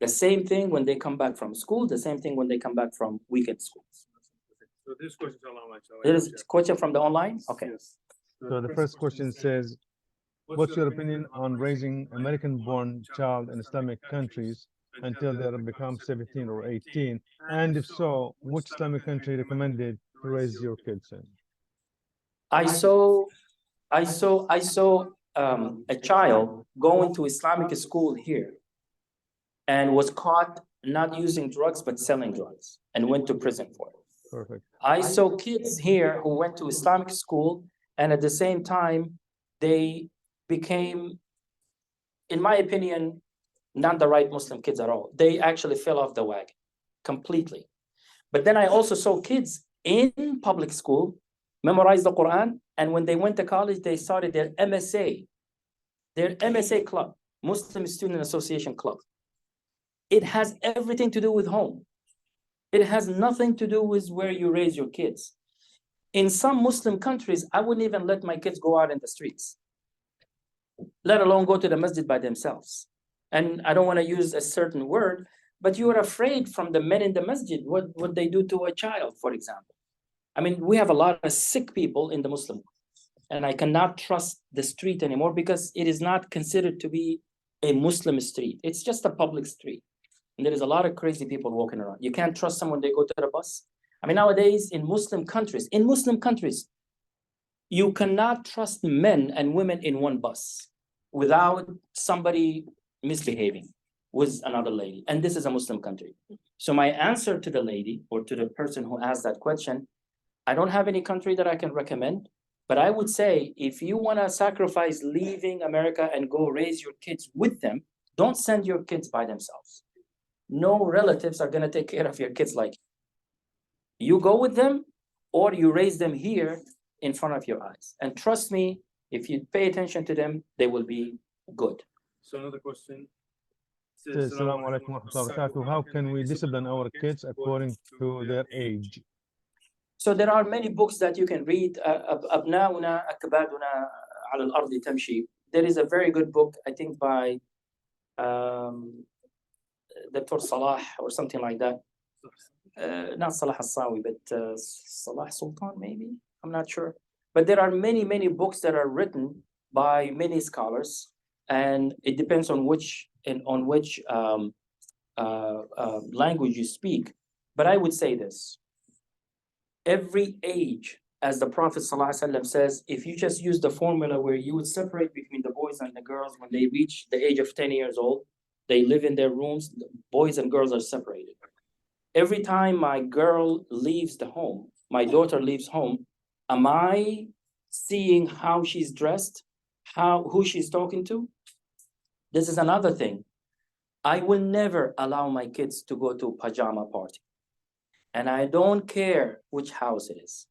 The same thing when they come back from school, the same thing when they come back from weekend schools. So this question is online. There is a question from the online? Okay. Yes. So the first question says, what's your opinion on raising American-born child in Islamic countries until they become 17 or 18? And if so, which Islamic country recommended to raise your kids in? I saw a child going to Islamic school here and was caught not using drugs but selling drugs and went to prison for it. Perfect. I saw kids here who went to Islamic school, and at the same time, they became, in my opinion, not the right Muslim kids at all. They actually fell off the wagon completely. But then I also saw kids in public school memorize the Quran, and when they went to college, they started their MSA club, Muslim Student Association Club. It has everything to do with home. It has nothing to do with where you raise your kids. In some Muslim countries, I wouldn't even let my kids go out in the streets, let alone go to the masjid by themselves. And I don't want to use a certain word, but you are afraid from the men in the masjid, what they do to a child, for example. I mean, we have a lot of sick people in the Muslim world, and I cannot trust the street anymore because it is not considered to be a Muslim street. It's just a public street. And there is a lot of crazy people walking around. You can't trust someone, they go to the bus. I mean, nowadays in Muslim countries, you cannot trust men and women in one bus without somebody misbehaving with another lady. And this is a Muslim country. So my answer to the lady or to the person who asked that question, I don't have any country that I can recommend, but I would say if you want to sacrifice leaving America and go raise your kids with them, don't send your kids by themselves. No relatives are going to take care of your kids like you. You go with them or you raise them here in front of your eyes. And trust me, if you pay attention to them, they will be good. So another question. Assalamu alaikum wa rahmatullahi wa barakatuh. How can we discipline our kids according to their age? So there are many books that you can read. أبناؤنا أكبادنا على الأرض تمشي. There is a very good book, I think by Dr. Salah or something like that. Not Salah Al-Sawi, but Salah Sultan maybe, I'm not sure. But there are many books that are written by many scholars, and it depends on which language you speak. But I would say this, every age, as the Prophet ﷺ says, if you just use the formula where you would separate between the boys and the girls when they reach the age of 10 years old, they live in their rooms, the boys and girls are separated. Every time my girl leaves the home, my daughter leaves home, am I seeing how she's dressed, who she's talking to? This is another thing. I will never allow my kids to go to a pajama party. And I don't care which house it is.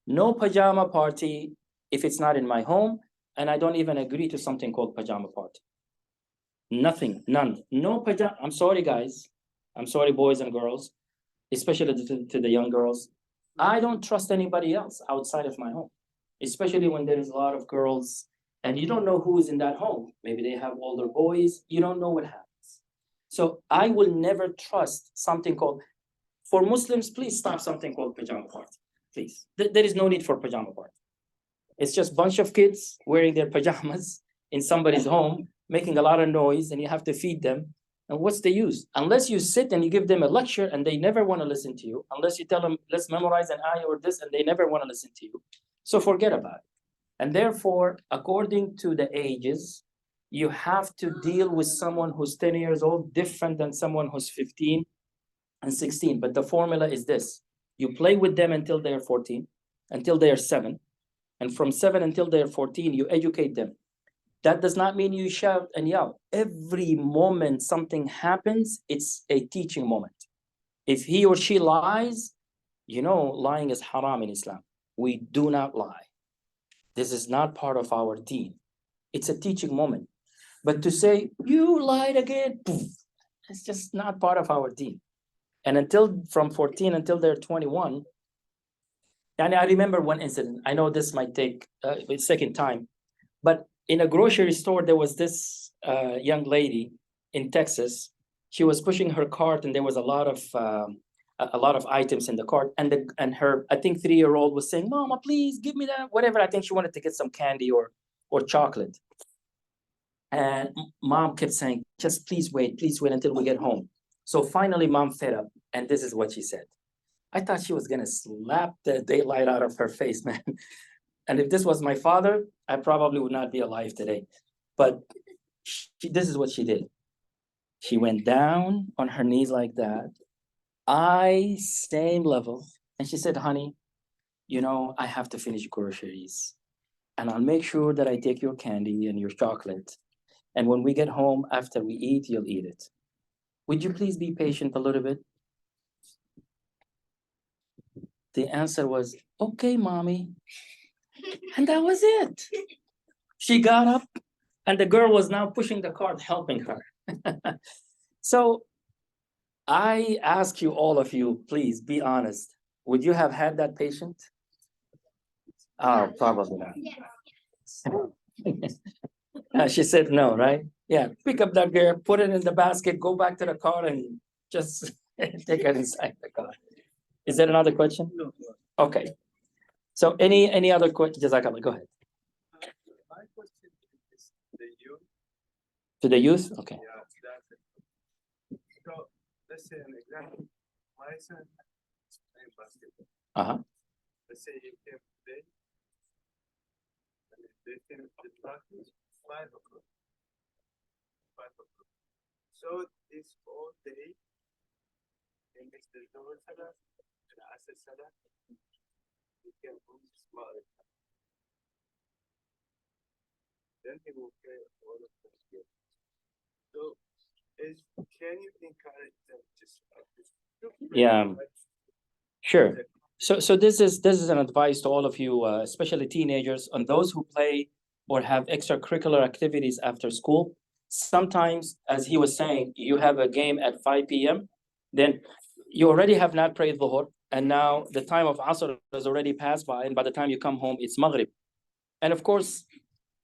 No pajama party if it's not in my home, and I don't even agree to something called pajama party. Nothing, none, no pajama. I'm sorry, guys. I'm sorry, boys and girls, especially to the young girls. I don't trust anybody else outside of my home, especially when there is a lot of girls and you don't know who is in that home. Maybe they have older boys. You don't know what happens. So I will never trust something called, for Muslims, please stop something called pajama party, please. There is no need for pajama party. It's just a bunch of kids wearing their pajamas in somebody's home, making a lot of noise, and you have to feed them. And what's the use? Unless you sit and you give them a lecture and they never want to listen to you, unless you tell them, let's memorize an ayah or this, and they never want to listen to you. So forget about it. And therefore, according to the ages, you have to deal with someone who's 10 years old different than someone who's 15 and 16. But the formula is this. You play with them until they're 14, until they're 7. And from 7 until they're 14, you educate them. That does not mean you shout and yell. Every moment something happens, it's a teaching moment. If he or she lies, you know, lying is haram in Islam. We do not lie. This is not part of our deen. It's a teaching moment. But to say, you lied again, poof, it's just not part of our deen. And until from 14 until they're 21, and I remember one incident. I know this might take a second time, but in a grocery store, there was this young lady in Texas. She was pushing her cart, and there was a lot of items in the cart. And her, I think 3-year-old was saying, "Mama, please give me that," whatever. I think she wanted to get some candy or chocolate. And mom kept saying, "Just please wait until we get home." So finally, mom fed up, and this is what she said. I thought she was gonna slap the daylight out of her face, man. And if this was my father, I probably would not be alive today. But this is what she did. She went down on her knees like that, same level. And she said, "Honey, I have to finish groceries. And I'll make sure that I take your candy and your chocolate. And when we get home, after we eat, you'll eat it. Would you please be patient a little bit?" The answer was, "Okay, mommy." And that was it. She got up, and the girl was now pushing the cart, helping her. So I ask you, all of you, please be honest. Would you have had that patient? Oh, probably not. She said no, right? Yeah, pick up that girl, put it in the basket, go back to the car, and just take her inside the car. Is there another question? No. Okay. So any other questions? Jazakallah, go ahead. My question is the youth. To the youth? Okay. Yeah, that's it. So let's say an example. My son is playing basketball. Uh-huh. Let's say he came today. And they came to practice 5 o'clock. 5 o'clock. So this whole day, he makes the Zohar Salah and Asr Salah. He can move small. Then he will play all of those games. So, can you encourage them just Yeah. Sure. So this is an advice to all of you, especially teenagers, and those who play or have extracurricular activities after school. Sometimes, as he was saying, you have a game at 5 p.m., then you already have not prayed Dhuhr, and now the time of Asr has already passed by, and by the time you come home, it's Maghrib. And of course,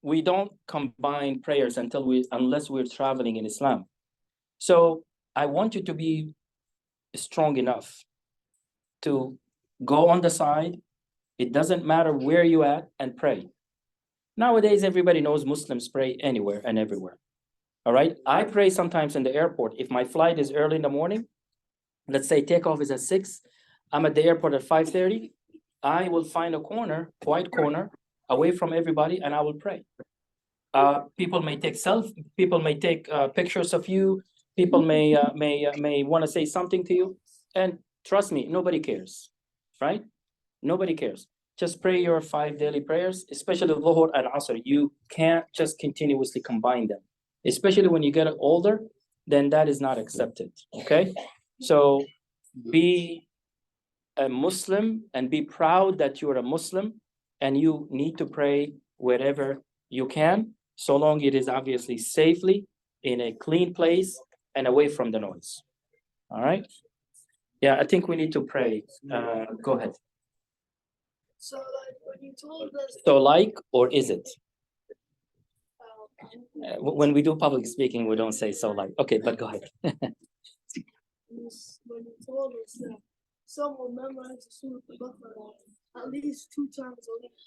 we don't combine prayers unless we're traveling in Islam. So I want you to be strong enough to go on the side. It doesn't matter where you at, and pray. Nowadays, everybody knows Muslims pray anywhere and everywhere. All right. I pray sometimes in the airport. If my flight is early in the morning, let's say takeoff is at 6, I'm at the airport at 5:30. I will find a quiet corner away from everybody, and I will pray. People may take pictures of you. People may want to say something to you, and trust me, nobody cares, right? Nobody cares. Just pray your 5 daily prayers, especially Dhuhr and Asr. You can't just continuously combine them, especially when you get older. Then that is not accepted. Okay, so be a Muslim and be proud that you're a Muslim, and you need to pray wherever you can, so long it is obviously safely in a clean place and away from the noise. All right. Yeah, I think we need to pray. Go ahead. So like when you told us, So or is it? When we do public speaking, we don't say so like. Okay, but go ahead. when you told us that someone memorized the Surah Al-Baqarah at least 2 times a week,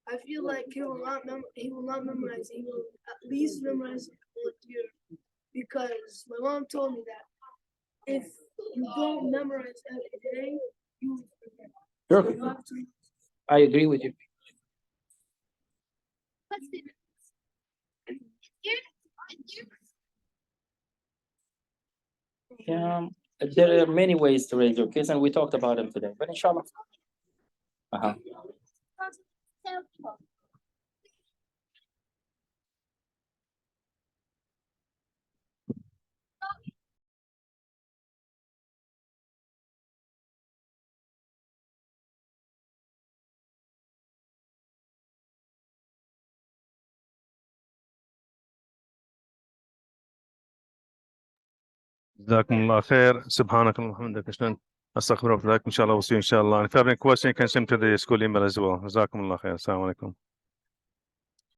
I feel like he will not memorize. He will at least memorize it for a year, because my mom told me that if you don't memorize every day, you forget. Sure. So you have to. I agree with you. Yeah, there are many ways to raise your kids, and we talked about them today. But inshallah. Uh-huh. جزاكم الله خير. سبحانك اللهم وبحمدك أشهد أن أستغفرك. إن شاء الله we'll see you إن شاء الله. And if you have any question, you can send to the school email as well. جزاكم الله خير. السلام عليكم.